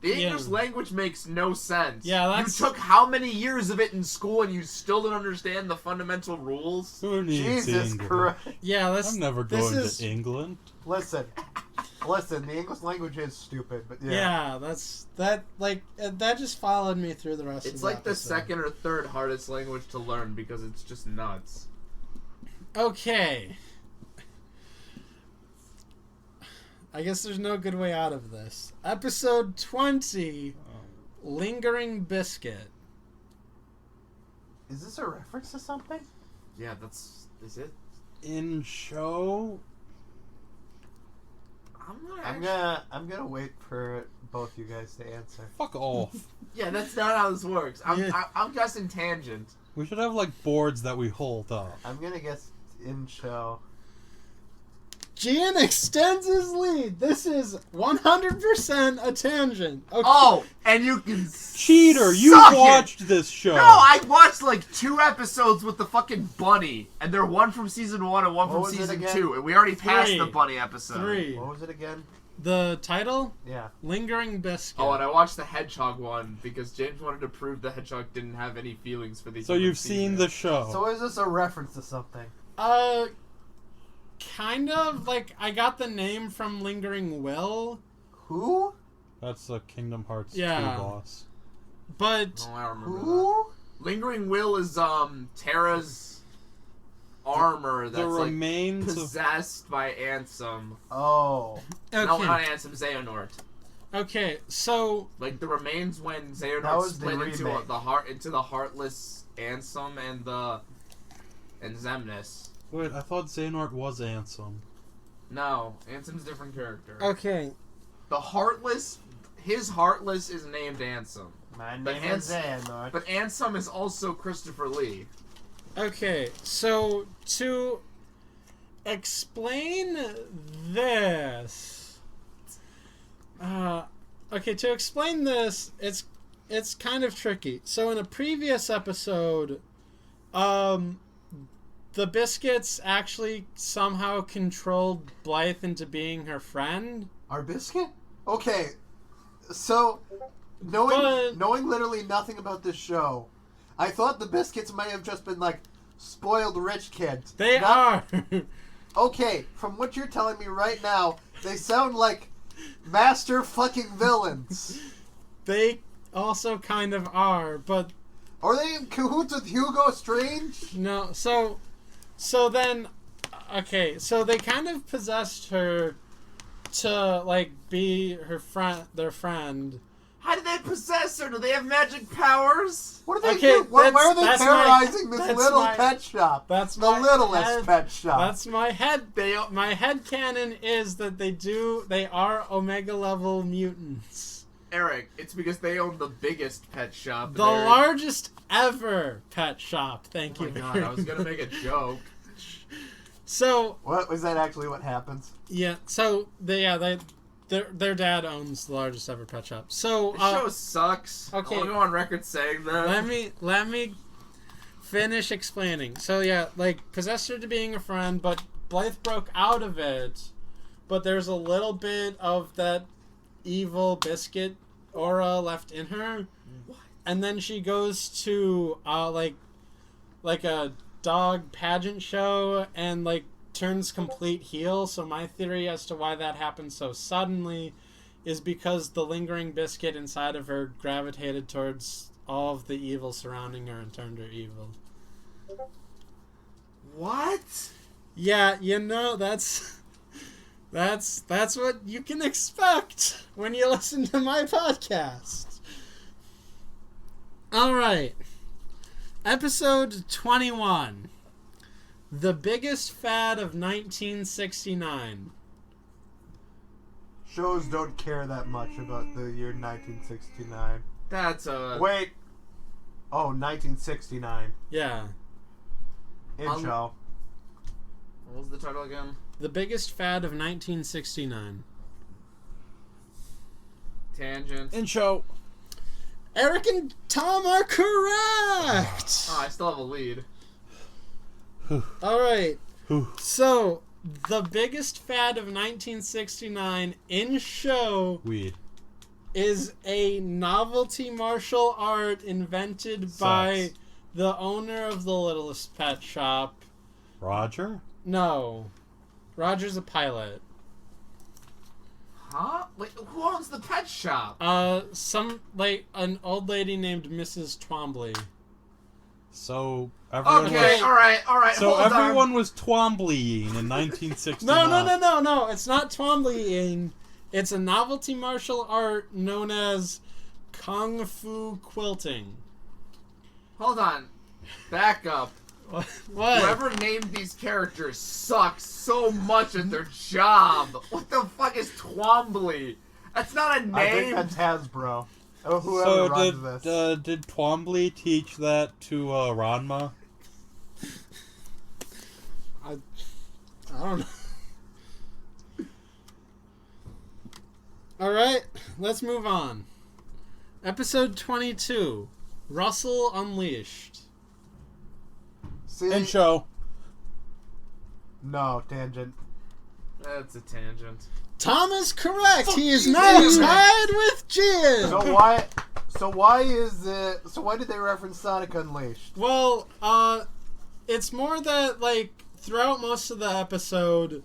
S2: The
S4: Yeah.
S2: English language makes no sense.
S4: Yeah, that's-
S2: You took how many years of it in school and you still don't understand the fundamental rules?
S3: Who needs
S5: Jesus
S3: England?
S5: Christ.
S4: yeah, that's
S3: I'm never
S4: this
S3: going
S4: is,
S3: to England.
S5: Listen, the English language is stupid, but
S4: Yeah, that just followed me through the rest of
S2: It's
S4: the
S2: like the
S4: episode.
S2: second or third hardest language to learn because it's just nuts.
S4: Okay. I guess there's no good way out of this. Episode 20, Lingering Biscuit.
S5: Is this a reference to something?
S2: Yeah, is it?
S3: In show?
S5: I'm gonna wait for both you guys to answer.
S3: Fuck off.
S2: Yeah, that's not how this works. I'm guessing tangent.
S3: We should have like boards that we hold up.
S5: I'm gonna guess in show.
S4: Gian extends his lead. This is 100% a tangent. Okay.
S2: Oh, and you can
S3: Cheater, you
S2: suck it.
S3: watched this show.
S2: No, I watched like 2 episodes with the fucking bunny, and they're one from season 1 and one
S5: What
S2: from
S5: was it
S2: season
S5: again?
S2: 2, and we already passed
S4: 3.
S2: the bunny episode.
S4: 3.
S5: What was it again?
S4: The title?
S5: Yeah.
S4: Lingering Biscuit.
S2: Oh, and I watched the hedgehog one because James wanted to prove the hedgehog didn't have any feelings for the
S3: So
S2: human
S3: you've seen
S2: female.
S3: the show.
S5: So is this a reference to something?
S4: Kind of. Like, I got the name from Lingering Will,
S5: Who?
S3: That's the Kingdom Hearts
S4: Yeah.
S3: 2 boss.
S4: but
S2: Oh, I remember that.
S5: Who?
S2: Lingering Will is Terra's armor that's
S3: The
S2: like
S3: remains of...
S2: possessed by Ansem.
S5: Oh.
S4: okay.
S2: No, not Ansem, Xehanort.
S4: Okay, so
S2: Like the remains when
S5: That
S2: Xehanort
S5: was the
S2: split into
S5: remake.
S2: the heartless Ansem and Xemnas.
S3: Wait, I thought Xehanort was Ansem.
S2: No, Ansem's a different character.
S4: okay.
S2: The heartless, his heartless is named Ansem,
S5: My
S2: But
S5: name is
S2: Hans-
S5: Xehanort.
S2: but Ansem is also Christopher Lee.
S4: Okay, so to explain this, to explain this, it's kind of tricky. So in a previous episode, the Biscuits actually somehow controlled Blythe into being her friend.
S5: Our biscuit? Okay. So, knowing literally nothing about this show, I thought the Biscuits might have just been like spoiled rich kids.
S4: They
S5: Not-
S4: are.
S5: Okay, from what you're telling me right now, they sound like master fucking villains.
S4: They also kind of are, but
S5: Are they in cahoots with Hugo Strange?
S4: no. So then, okay. So they kind of possessed her to like be their friend.
S2: How did they possess her? Do they have magic powers?
S5: What are they
S4: Okay,
S5: doing? Why are they
S4: that's
S5: terrorizing
S4: my-
S5: this
S4: that's
S5: little
S4: my-
S5: pet shop?
S4: That's
S5: The
S4: my
S5: Littlest
S4: head-
S5: Pet Shop.
S4: That's my head. My head canon is that they are Omega level mutants.
S2: Eric, it's because they own the biggest pet shop.
S4: The largest ever pet shop. Thank
S2: Oh
S4: you.
S2: my god,
S4: very
S2: I was gonna make a joke.
S4: So
S5: What was that actually what happens?
S4: yeah. So their dad owns the largest ever pet shop. So
S2: This show sucks.
S4: okay.
S2: I want to go on record saying that.
S4: let me finish explaining. So yeah, like possessed her to being a friend, but Blythe broke out of it. But there's a little bit of that evil biscuit aura left in her.
S2: What?
S4: And then she goes to like a dog pageant show and like turns complete heel. So my theory as to why that happened so suddenly is because the lingering biscuit inside of her gravitated towards all of the evil surrounding her and turned her evil.
S2: What?
S4: Yeah, that's what you can expect when you listen to my podcast. All right. Episode 21. The biggest fad of 1969.
S5: Shows don't care that much about the year 1969.
S2: That's a...
S5: Wait. Oh, 1969.
S4: Yeah.
S5: Intro.
S2: What was the title again?
S4: The biggest fad of 1969.
S2: Tangent.
S3: Intro.
S4: Eric and Tom are correct.
S2: Oh, I still have a lead.
S4: All right.
S3: Whew.
S4: So, the biggest fad of 1969 in show
S3: Weed.
S4: is a novelty martial art invented by
S3: Sucks.
S4: the owner of the Littlest Pet Shop.
S3: Roger?
S4: No. Roger's a pilot.
S2: Huh? Wait, who owns the pet shop?
S4: An old lady named Mrs. Twombly.
S3: So everyone
S2: Okay,
S3: was,
S2: alright,
S3: so
S2: hold
S3: everyone
S2: on.
S3: was Twomblying in 1969.
S4: No, it's not Twomblying. It's a novelty martial art known as Kung Fu quilting.
S2: Hold on. Back up.
S4: What?
S2: Whoever named these characters sucks so much at their job. What the fuck is Twombly? That's not a name.
S5: I think that's Hasbro. Oh, whoever
S3: So
S5: runs this.
S3: did Twombly teach that to Ranma?
S4: I don't know. Alright, let's move on. Episode 22. Russell Unleashed.
S5: See?
S3: Intro.
S5: No, tangent.
S2: That's a tangent.
S4: Tom is correct. He is
S2: you,
S4: now
S2: Gian.
S4: tied with Gian.
S5: So why did they reference Sonic Unleashed?
S4: Well, it's more that, like, throughout most of the episode,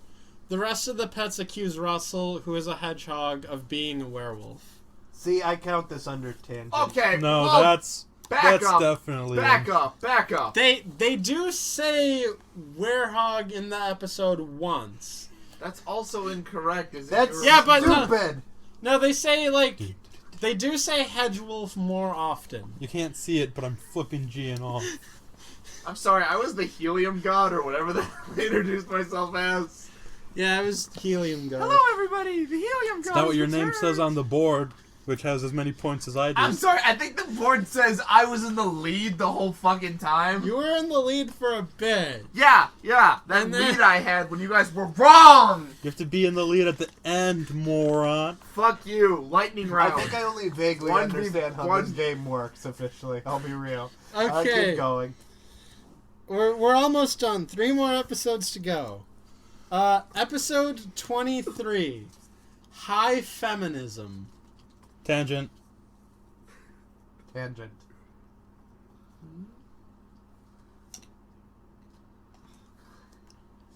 S4: the rest of the pets accuse Russell, who is a hedgehog, of being a werewolf.
S5: See, I count this under tangent.
S2: Okay.
S3: No,
S2: well,
S3: that's definitely
S2: Back up.
S4: They do say werehog in the episode once.
S2: That's also incorrect. Is it?
S5: That's
S4: Yeah, but no.
S5: stupid.
S4: No, they say, like, they do say hedgewolf more often.
S3: You can't see it, but I'm flipping Gian off.
S2: I'm sorry, I was the helium god or whatever the hell I introduced myself as.
S4: Yeah, it was helium god.
S2: Hello, everybody. The helium god.
S3: Is that what your name
S2: returned.
S3: says on the board, which has as many points as I do?
S2: I'm sorry. I think the board says I was in the lead the whole fucking time.
S4: You were in the lead for a bit.
S2: Yeah. That
S4: And then-
S2: lead I had when you guys were wrong.
S3: You have to be in the lead at the end, moron.
S2: Fuck you. Lightning
S5: I
S2: round.
S5: think I only vaguely
S2: One v-
S5: understand how
S2: one-
S5: this game works officially. I'll be real.
S4: Okay.
S5: Keep going.
S4: We're almost done. 3 more episodes to go. Episode 23. High Feminism.
S3: Tangent.
S5: Tangent.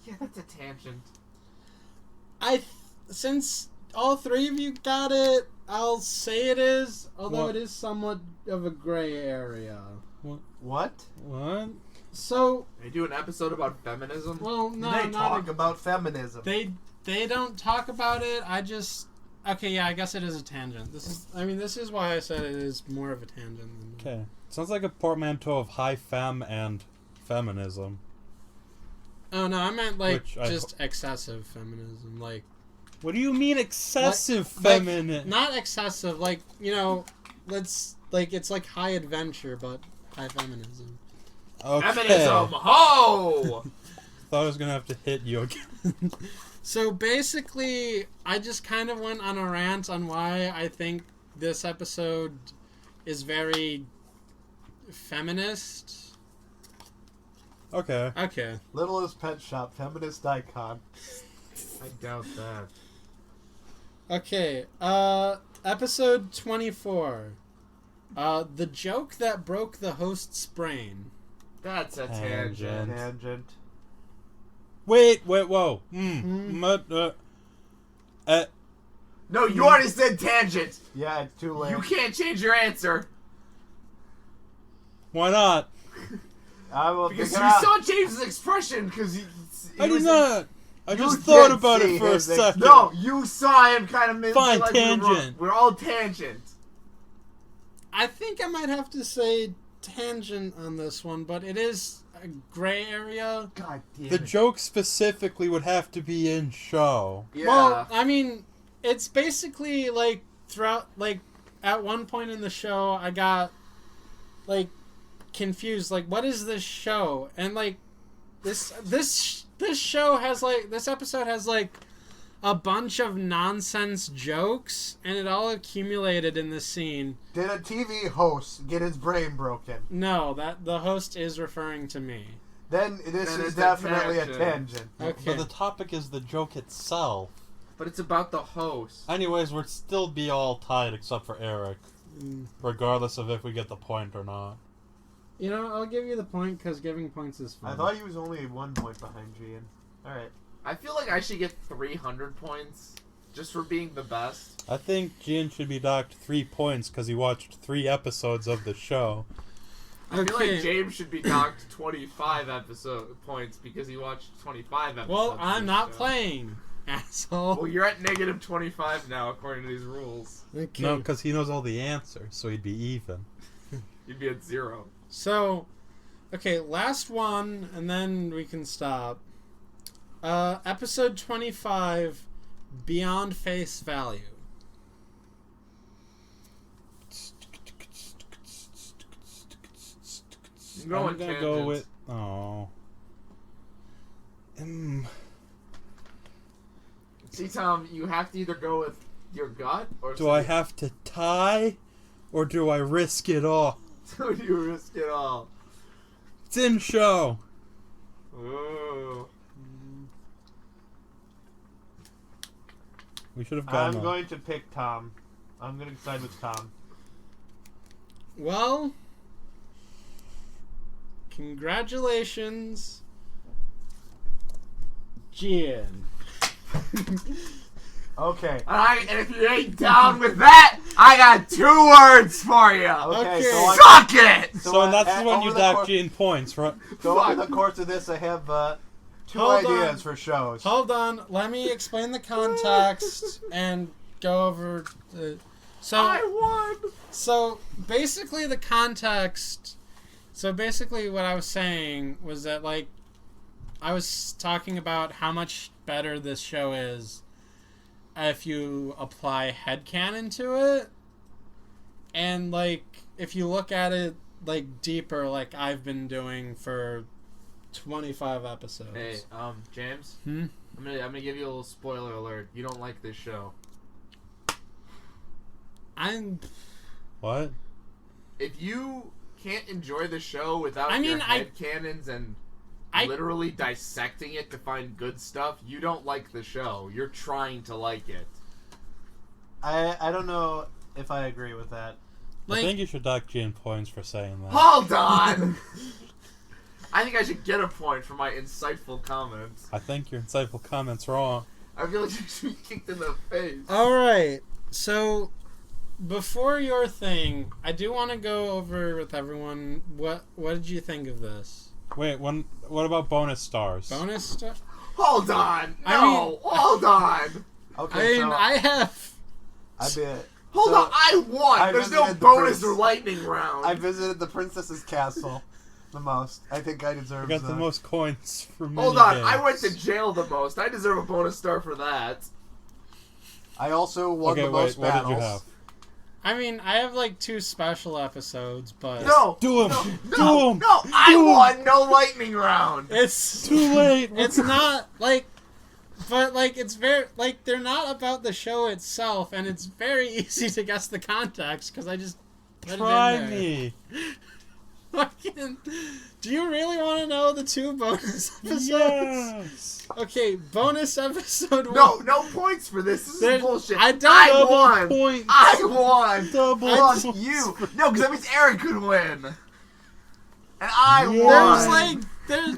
S2: Yeah, that's a tangent.
S4: Since all 3 of you got it, I'll say it is, although
S3: What?
S4: it is somewhat of a gray area.
S5: What?
S3: What?
S4: So,
S2: They do an episode about feminism.
S4: well, no,
S5: they
S4: not
S5: talk about feminism.
S4: They don't talk about it. Okay, yeah, I guess it is a tangent. This is why I said it is more of a tangent than
S3: Okay. Sounds like a portmanteau of high femme and feminism.
S4: Oh no, I meant like
S3: Which I
S4: just excessive feminism, like
S3: What do you mean excessive
S4: like,
S3: feminine?
S4: not excessive, like, it's like high adventure but high feminism.
S3: Okay.
S2: Feminism. Ho!
S3: Thought I was gonna have to hit you again.
S4: So basically, I just kind of went on a rant on why I think this episode is very feminist.
S3: Okay.
S4: Okay.
S5: Littlest Pet Shop, feminist icon.
S2: I doubt that.
S4: Okay. Episode 24. The joke that broke the host's brain.
S2: That's a
S3: Tangent.
S2: tangent.
S5: Tangent.
S3: Wait, whoa.
S2: No, you already said tangent.
S5: Yeah, it's too late.
S2: You can't change your answer.
S3: Why not?
S5: I will
S2: Because
S5: pick
S2: you
S5: it up.
S2: saw James's expression, because he
S3: I did
S2: was-
S3: not. I
S5: You
S3: just thought
S5: did
S3: about
S5: see
S3: it for a
S5: his
S3: second.
S2: No, you saw him kind of
S3: Fine,
S2: like
S3: tangent.
S2: We're all tangent.
S4: I think I might have to say tangent on this one, but it is a gray area.
S2: God damn
S3: The
S2: it.
S3: joke specifically would have to be in show.
S2: Yeah.
S4: Well, I mean, it's basically like throughout, like at one point in the show, I got like confused. Like, what is this show? And like this show has like this episode has like a bunch of nonsense jokes, and it all accumulated in this scene.
S5: Did a TV host get his brain broken?
S4: No, that the host is referring to me.
S5: Then this
S2: Then
S5: is
S2: it's a
S5: definitely a
S2: tangent.
S5: tangent.
S4: Okay.
S3: But the topic is the joke itself.
S2: But it's about the host.
S3: Anyways, we'd still be all tied except for Eric,
S4: Mm.
S3: regardless of if we get the point or not.
S4: You know, I'll give you the point because giving points is fun.
S5: I thought he was only 1 point behind Gian. Alright.
S2: I feel like I should get 300 points just for being the best.
S3: I think Gian should be docked 3 points because he watched 3 episodes of the show.
S2: I feel like
S4: Okay.
S2: James should be docked 25 points because he watched 25 episodes.
S4: Well,
S2: of
S4: I'm
S2: this
S4: not
S2: show.
S4: playing, asshole.
S2: Well, you're at negative 25 now according to these rules.
S4: Okay.
S3: No, because he knows all the answers, so he'd be even.
S2: You'd be at 0.
S4: So, okay, last one, and then we can stop. Episode 25, Beyond Face Value.
S2: I'm going
S3: gonna
S2: tangents.
S3: go with. Oh.
S2: See, Tom, you have to either go with your gut or
S3: Do I have to tie, or do I risk it all?
S2: do you risk it all?
S3: It's in show.
S2: Ooh.
S3: We should have gone.
S5: I'm going to pick Tom. I'm going to side with Tom.
S4: Well, congratulations, Gian.
S5: Okay.
S2: And if you ain't down with that, I got 2 words for you.
S5: Okay.
S4: Okay.
S2: Suck it!
S3: So that's when you
S5: over the
S3: dock
S5: cour-
S3: Gian points, right?
S5: So over the course of this, I have 2
S4: Hold
S5: ideas
S4: on.
S5: for shows.
S4: Hold on, let me explain the context and go over the.
S2: I won!
S4: So basically, the context. So basically, what I was saying was that, like, I was talking about how much better this show is if you apply headcanon to it. And, like, if you look at it, like, deeper, like I've been doing for 25 episodes.
S2: Hey, James?
S4: Hmm?
S2: I'm gonna give you a little spoiler alert. You don't like this show.
S3: What?
S2: If you can't enjoy the show without
S4: I mean,
S2: your headcanons and literally dissecting it to find good stuff, you don't like the show. You're trying to like it.
S5: I don't know if I agree with that.
S3: I think you should dock Gian points for saying that.
S2: Hold on! I think I should get a point for my insightful comments.
S3: I think your insightful comment's wrong.
S2: I feel like you should be kicked in the face.
S4: Alright, so before your thing, I do want to go over with everyone what did you think of this?
S3: Wait, what about bonus stars?
S4: Bonus stuff?
S2: Hold on! No!
S4: I mean-
S2: Hold on!
S5: Okay,
S4: I have.
S2: Hold on! I won!
S5: I
S2: There's no
S5: visited the
S2: bonus
S5: prince.
S2: or lightning round!
S5: I visited the princess's castle the most. I think I deserve
S3: You got the most coins for many
S2: Hold on!
S3: days.
S2: I went to jail the most. I deserve a bonus star for that.
S5: I also won
S3: Okay,
S5: the
S3: wait,
S5: most
S3: what
S5: battles.
S3: did you have?
S4: I mean, I have like 2 special episodes, but
S2: No!
S3: Do him!
S2: No! No! I won! No lightning round!
S4: it's
S3: Too late!
S4: it's not like, but like it's very like they're not about the show itself, and it's very easy to guess the context because I just put
S3: Try
S4: it in there.
S3: me!
S4: Fucking, do you really want to know the 2 bonus episodes?
S3: Yes!
S4: Okay, bonus episode 1.
S2: No points for this. This is
S4: There's-
S2: bullshit.
S4: I don't-
S2: I
S3: Double
S2: won!
S3: points!
S2: I won!
S3: Double
S2: Fuck
S3: points.
S2: you! No, because that means Aaron could win! And I
S3: Yeah.
S2: won!
S4: There's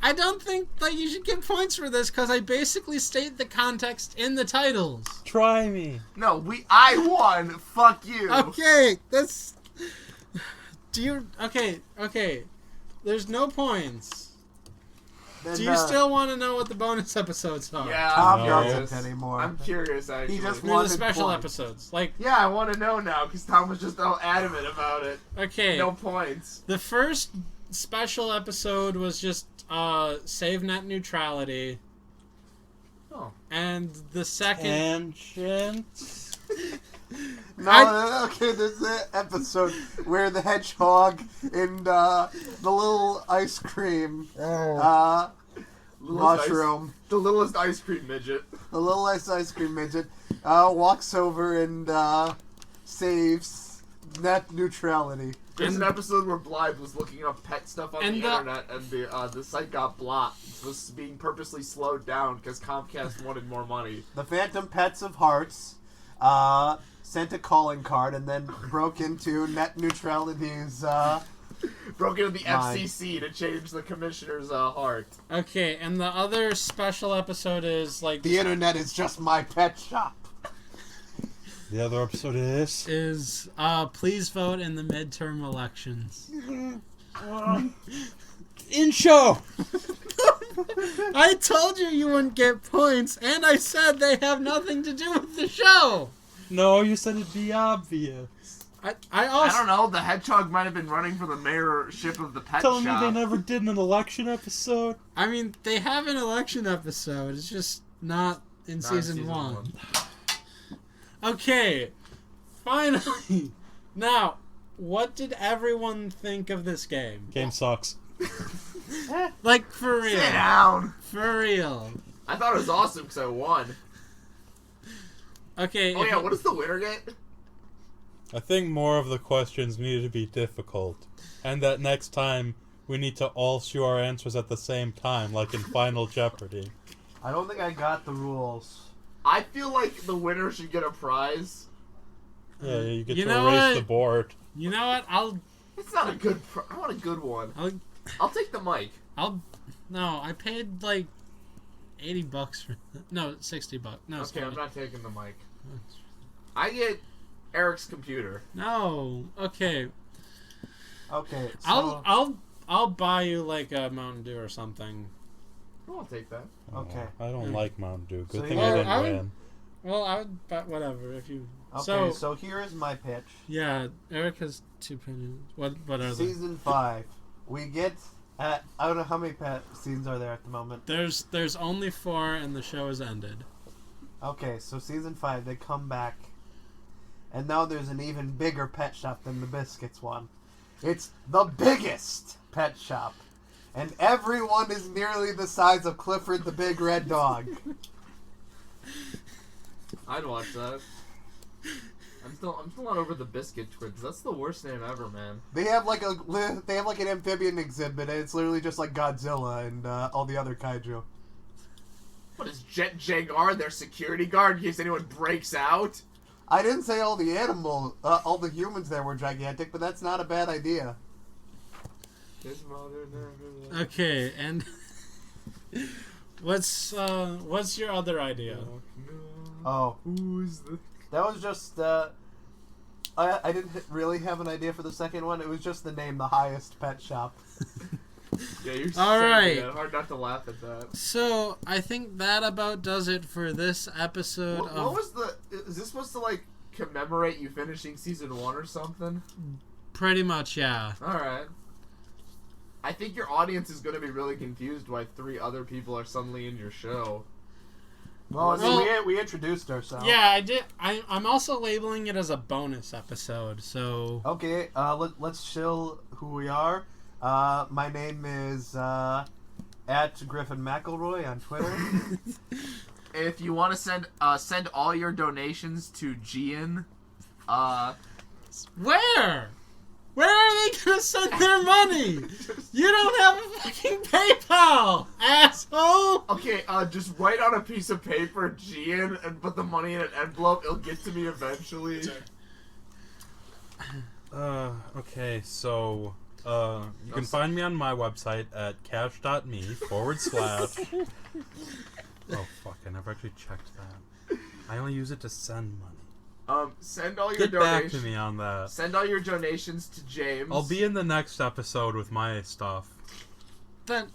S4: I don't think that you should get points for this because I basically state the context in the titles.
S3: Try me!
S2: No, I won! Fuck you!
S4: Okay, that's. Do you. Okay. There's no points.
S5: Then,
S4: Do you still want to know what the bonus episodes are?
S2: Yeah,
S5: Tom
S2: I'm
S3: No.
S2: curious.
S5: doesn't anymore.
S2: I'm curious, actually.
S5: He just
S4: They're the
S5: wanted
S4: special
S5: points.
S4: episodes. Like,
S2: Yeah, I want to know now, because Tom was just all adamant about it.
S4: okay.
S2: No points.
S4: The first special episode was just save net neutrality.
S2: Oh.
S4: And the second.
S3: Tangent?
S5: Okay, there's an episode where the hedgehog and the little ice cream mushroom,
S2: The littlest ice cream midget.
S5: the little ice cream midget, walks over and saves net neutrality.
S2: There's an episode where Blythe was looking up pet stuff on the
S4: And the-
S2: internet, and the site got blocked. It was being purposely slowed down because Comcast wanted more money.
S5: The Phantom Pets of Hearts sent a calling card and then broke into net neutrality's.
S2: Broke into the
S5: Mine.
S2: FCC to change the commissioner's heart.
S4: Okay, and the other special episode is like.
S5: The internet is just my pet shop.
S3: The other episode is...
S4: Please vote in the midterm elections.
S3: In show!
S4: I told you wouldn't get points, and I said they have nothing to do with the show.
S3: No, you said it'd be obvious.
S4: I
S2: I
S4: also
S2: don't know, the hedgehog might have been running for the mayorship of the pet
S3: Telling
S2: shop.
S3: me they never did an election episode?
S4: I mean they have an election episode. It's just not in
S2: Not in
S4: season 1. Okay, finally. Now, what did everyone think of this game?
S3: Game sucks.
S4: Like for real.
S2: Sit down!
S4: For real.
S2: I thought it was awesome because I won.
S4: Okay.
S2: Oh
S4: if
S2: yeah,
S4: you-
S2: what does the winner get?
S3: I think more of the questions need to be difficult. And that next time, we need to all show our answers at the same time, like in Final Jeopardy.
S5: I don't think I got the rules.
S2: I feel like the winner should get a prize.
S3: Yeah, you get
S4: You
S3: to
S4: know
S3: erase
S4: what?
S3: the board.
S4: You know what?
S2: It's not a good. I want a good one. I'll take the mic.
S4: No, I paid like $80 for. No, $60. No,
S2: Okay, I'm
S4: sorry.
S2: not taking the mic. I get Eric's computer.
S4: No. Okay.
S5: Okay. So,
S4: I'll buy you like a Mountain Dew or something.
S2: I'll take that.
S5: Okay.
S3: I don't like Mountain Dew. Good
S5: So
S3: thing
S5: you-
S3: I didn't
S4: I would-
S3: win.
S4: Well, I would buy whatever if you.
S5: Okay, so here is my pitch.
S4: Yeah, Eric has 2 opinions. What are they?
S5: Season 5. We get I don't know how many pet scenes are there at the moment.
S4: There's only 4 and the show has ended.
S5: Okay, so season 5, they come back. And now there's an even bigger pet shop than the Biscuits one. It's the biggest pet shop. And everyone is nearly the size of Clifford the big red dog.
S2: I'd watch that. I'm still not over the Biscuit Twins. That's the worst name ever, man.
S5: They have like an amphibian exhibit, and it's literally just like Godzilla and all the other kaiju.
S2: What is Jet Jaguar their security guard in case anyone breaks out?
S5: I didn't say all the humans there were gigantic, but that's not a bad idea.
S4: Okay, and what's your other idea?
S5: Oh,
S2: Who's the...
S5: that was just I didn't really have an idea for the second one. It was just the name, the highest pet shop.
S2: Yeah, you're
S4: All right.
S2: Hard not to laugh at that.
S4: So I think that about does it for this episode.
S2: What was the... Is this supposed to, like, commemorate you finishing season 1 or something?
S4: Pretty much, yeah.
S2: Alright. I think your audience is going to be really confused why 3 other people are suddenly in your show.
S5: Well, I
S4: Well-
S5: mean, we introduced ourselves.
S4: Yeah, I did. I'm also labeling it as a bonus episode. So
S5: Okay, let's chill who we are. My name is at Griffin McElroy on Twitter.
S2: If you want to send all your donations to Gian,
S4: where are they gonna send their money? You don't have a fucking PayPal, asshole.
S2: okay, just write on a piece of paper Gian and put the money in an envelope. It'll get to me eventually.
S3: Okay, so you can find me on my website at cash.me / Oh fuck, I never actually checked that. I only use it to send money.
S2: Send all your
S3: Get back
S2: donations.
S3: to me on that.
S2: Send all your donations to James.
S3: I'll be in the next episode with my stuff.
S4: The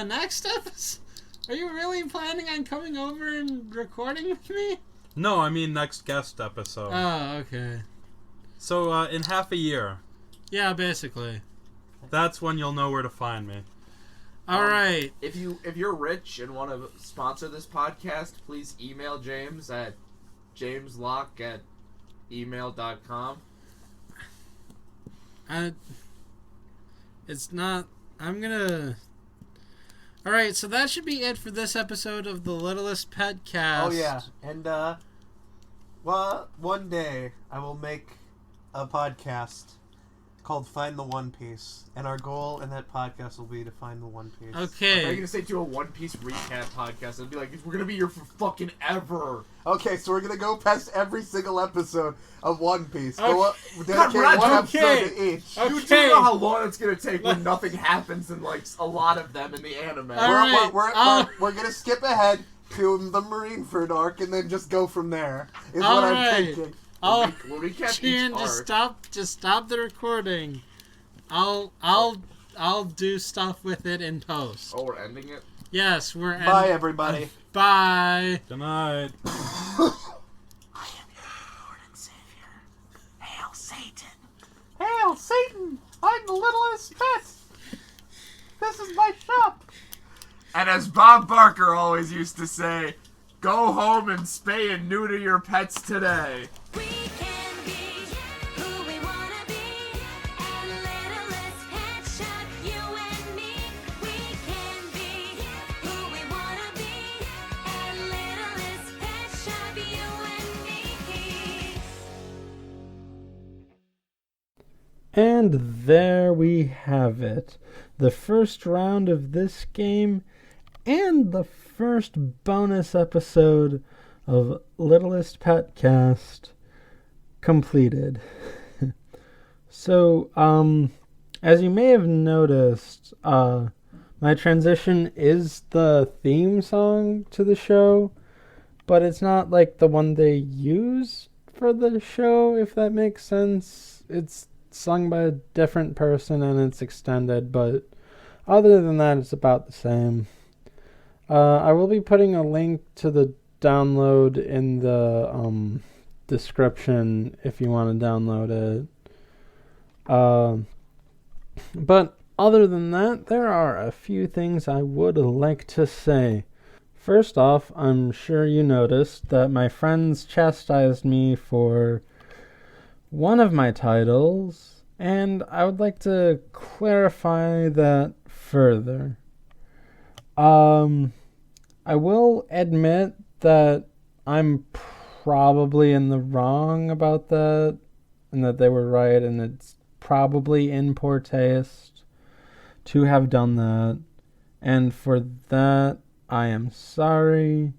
S4: next episode? Are you really planning on coming over and recording with me?
S3: No, I mean next guest episode.
S4: Oh, okay.
S3: So in half a year,
S4: Yeah, basically.
S3: that's when you'll know where to find me.
S4: All right.
S2: If you're rich and want to sponsor this podcast, please email James at jameslock@email.com.
S4: It's not. I'm gonna. All right, so that should be it for this episode of the Littlest PetCast.
S5: Oh yeah, and well, one day I will make a podcast called Find the One Piece, and our goal in that podcast will be to find the One Piece.
S2: Are you
S4: Okay.
S2: gonna say do a One Piece recap podcast? It'll be like we're gonna be here for fucking ever.
S5: Okay, so we're gonna go past every single episode of One Piece.
S4: Okay.
S5: Go up,
S2: God,
S5: dedicate
S2: we're not
S5: one
S4: okay.
S5: episode to each.
S4: Okay.
S2: You do know how long it's gonna take when nothing happens in like a lot of them in the anime.
S4: All right.
S5: We're gonna skip ahead to the Marineford arc and then just go from there. Is
S4: All
S5: what I'm
S4: right.
S5: thinking.
S4: Oh,
S2: We'll recap
S4: Gian,
S2: each arc.
S4: just stop the recording. I'll do stuff with it in post.
S2: Oh, we're ending it?
S4: Yes, we're
S5: Bye, everybody.
S4: Bye.
S3: Good night.
S2: I am your Lord and Savior. Hail Satan.
S5: Hail, Satan! I'm the littlest pet! This is my shop!
S2: And as Bob Barker always used to say, go home and spay and neuter your pets today.
S6: We can be who we wanna be at Littlest Pet Shop, you and me. We can be who we wanna be at Littlest Pet Shop, you and me.
S1: And there we have it. The first round of this game and the first bonus episode of Littlest PetCast completed. So, as you may have noticed, my transition is the theme song to the show, but it's not like the one they use for the show, if that makes sense. It's sung by a different person and it's extended, but other than that, it's about the same. I will be putting a link to the download in the description if you want to download it. But other than that, there are a few things I would like to say. First off, I'm sure you noticed that my friends chastised me for one of my titles, and I would like to clarify that further. I will admit that I'm probably in the wrong about that, and that they were right, and it's probably in poor taste to have done that, and for that I am sorry.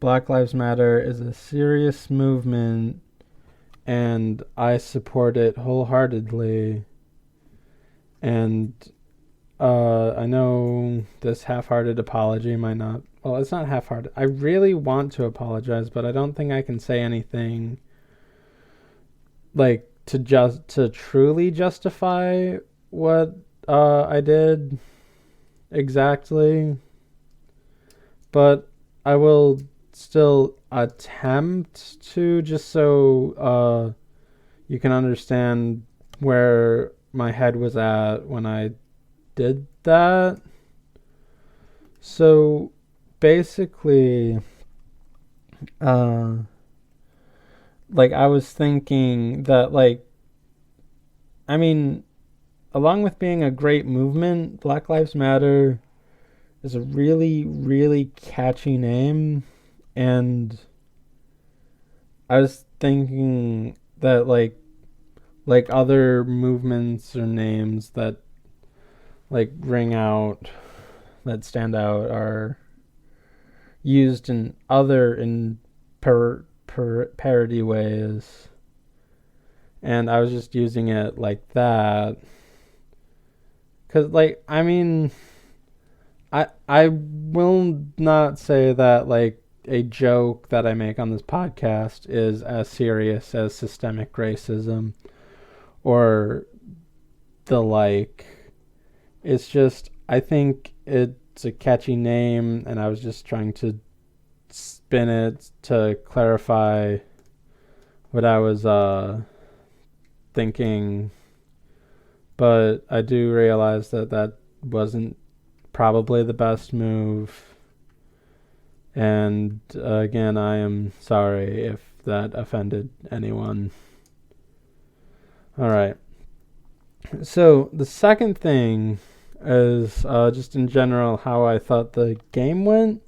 S1: Black Lives Matter is a serious movement, and I support it wholeheartedly. And I know this half-hearted apology might not... Well, it's not half-hearted. I really want to apologize, but I don't think I can say anything like to truly justify what I did exactly. But I will still attempt to, just so you can understand where my head was at when I did that. So basically, like, I was thinking that, like, I mean, along with being a great movement, Black Lives Matter is a really, really catchy name. And I was thinking that, like other movements or names that, like, ring out, that stand out, are used in parody ways. And I was just using it like that. 'Cause, like, I mean, I will not say that, like, a joke that I make on this podcast is as serious as systemic racism or the like. It's just, I think it's a catchy name, and I was just trying to spin it to clarify what I was thinking. But I do realize that wasn't probably the best move. And again, I am sorry if that offended anyone. Alright. So the second thing is just in general how I thought the game went.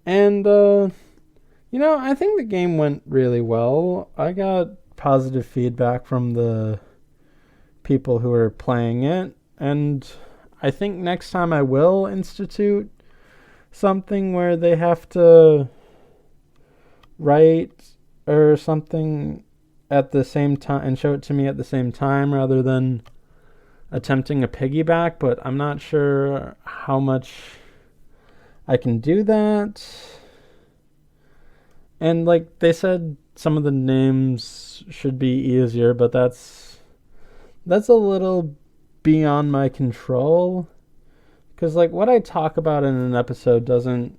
S1: And, I think the game went really well. I got positive feedback from the people who are playing it. And I think next time I will institute something where they have to write or something at the same time and show it to me at the same time rather than attempting a piggyback, but I'm not sure how much I can do that. And, like, they said some of the names should be easier, but that's a little beyond my control. Because, like, what I talk about in an episode doesn't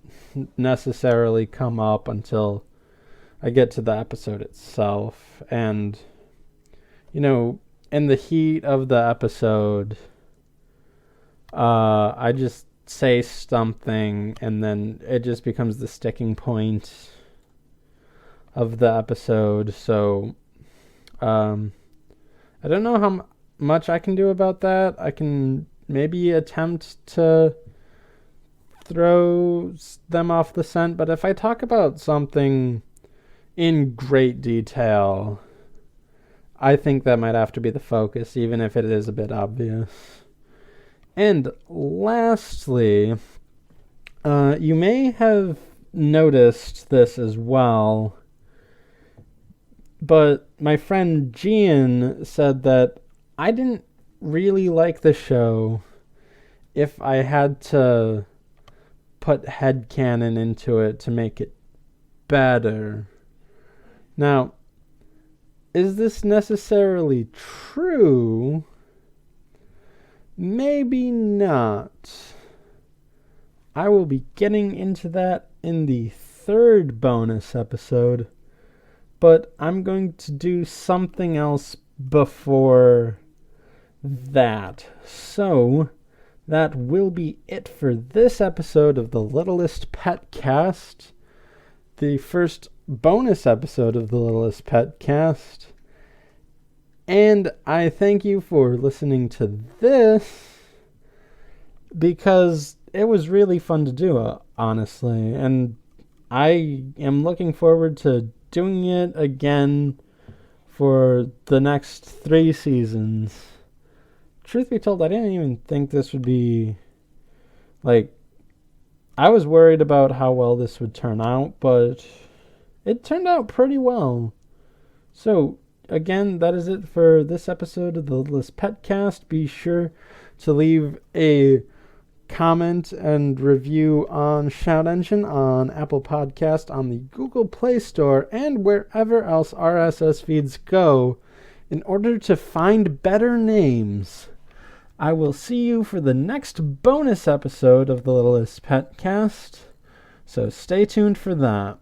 S1: necessarily come up until I get to the episode itself. And, in the heat of the episode, I just say something, and then it just becomes the sticking point of the episode. So, I don't know how much I can do about that. I can maybe attempt to throw them off the scent, but if I talk about something in great detail, I think that might have to be the focus, even if it is a bit obvious. And lastly, You may have noticed this as well, but my friend Gian said that I didn't really like the show if I had to put headcanon into it to make it better. Now, is this necessarily true? Maybe not. I will be getting into that in the third bonus episode, but I'm going to do something else before that. So, that will be it for this episode of the Littlest PetCast, the first bonus episode of the Littlest PetCast. And I thank you for listening to this, because it was really fun to do, honestly. And I am looking forward to doing it again for the next 3 seasons. Truth be told, I didn't even think this would be, I was worried about how well this would turn out, but it turned out pretty well. So, again, that is it for this episode of the Littlest PetCast. Be sure to leave a comment and review on Shout Engine, on Apple Podcast, on the Google Play Store, and wherever else RSS feeds go in order to find better names. I will see you for the next bonus episode of the Littlest PetCast, so stay tuned for that.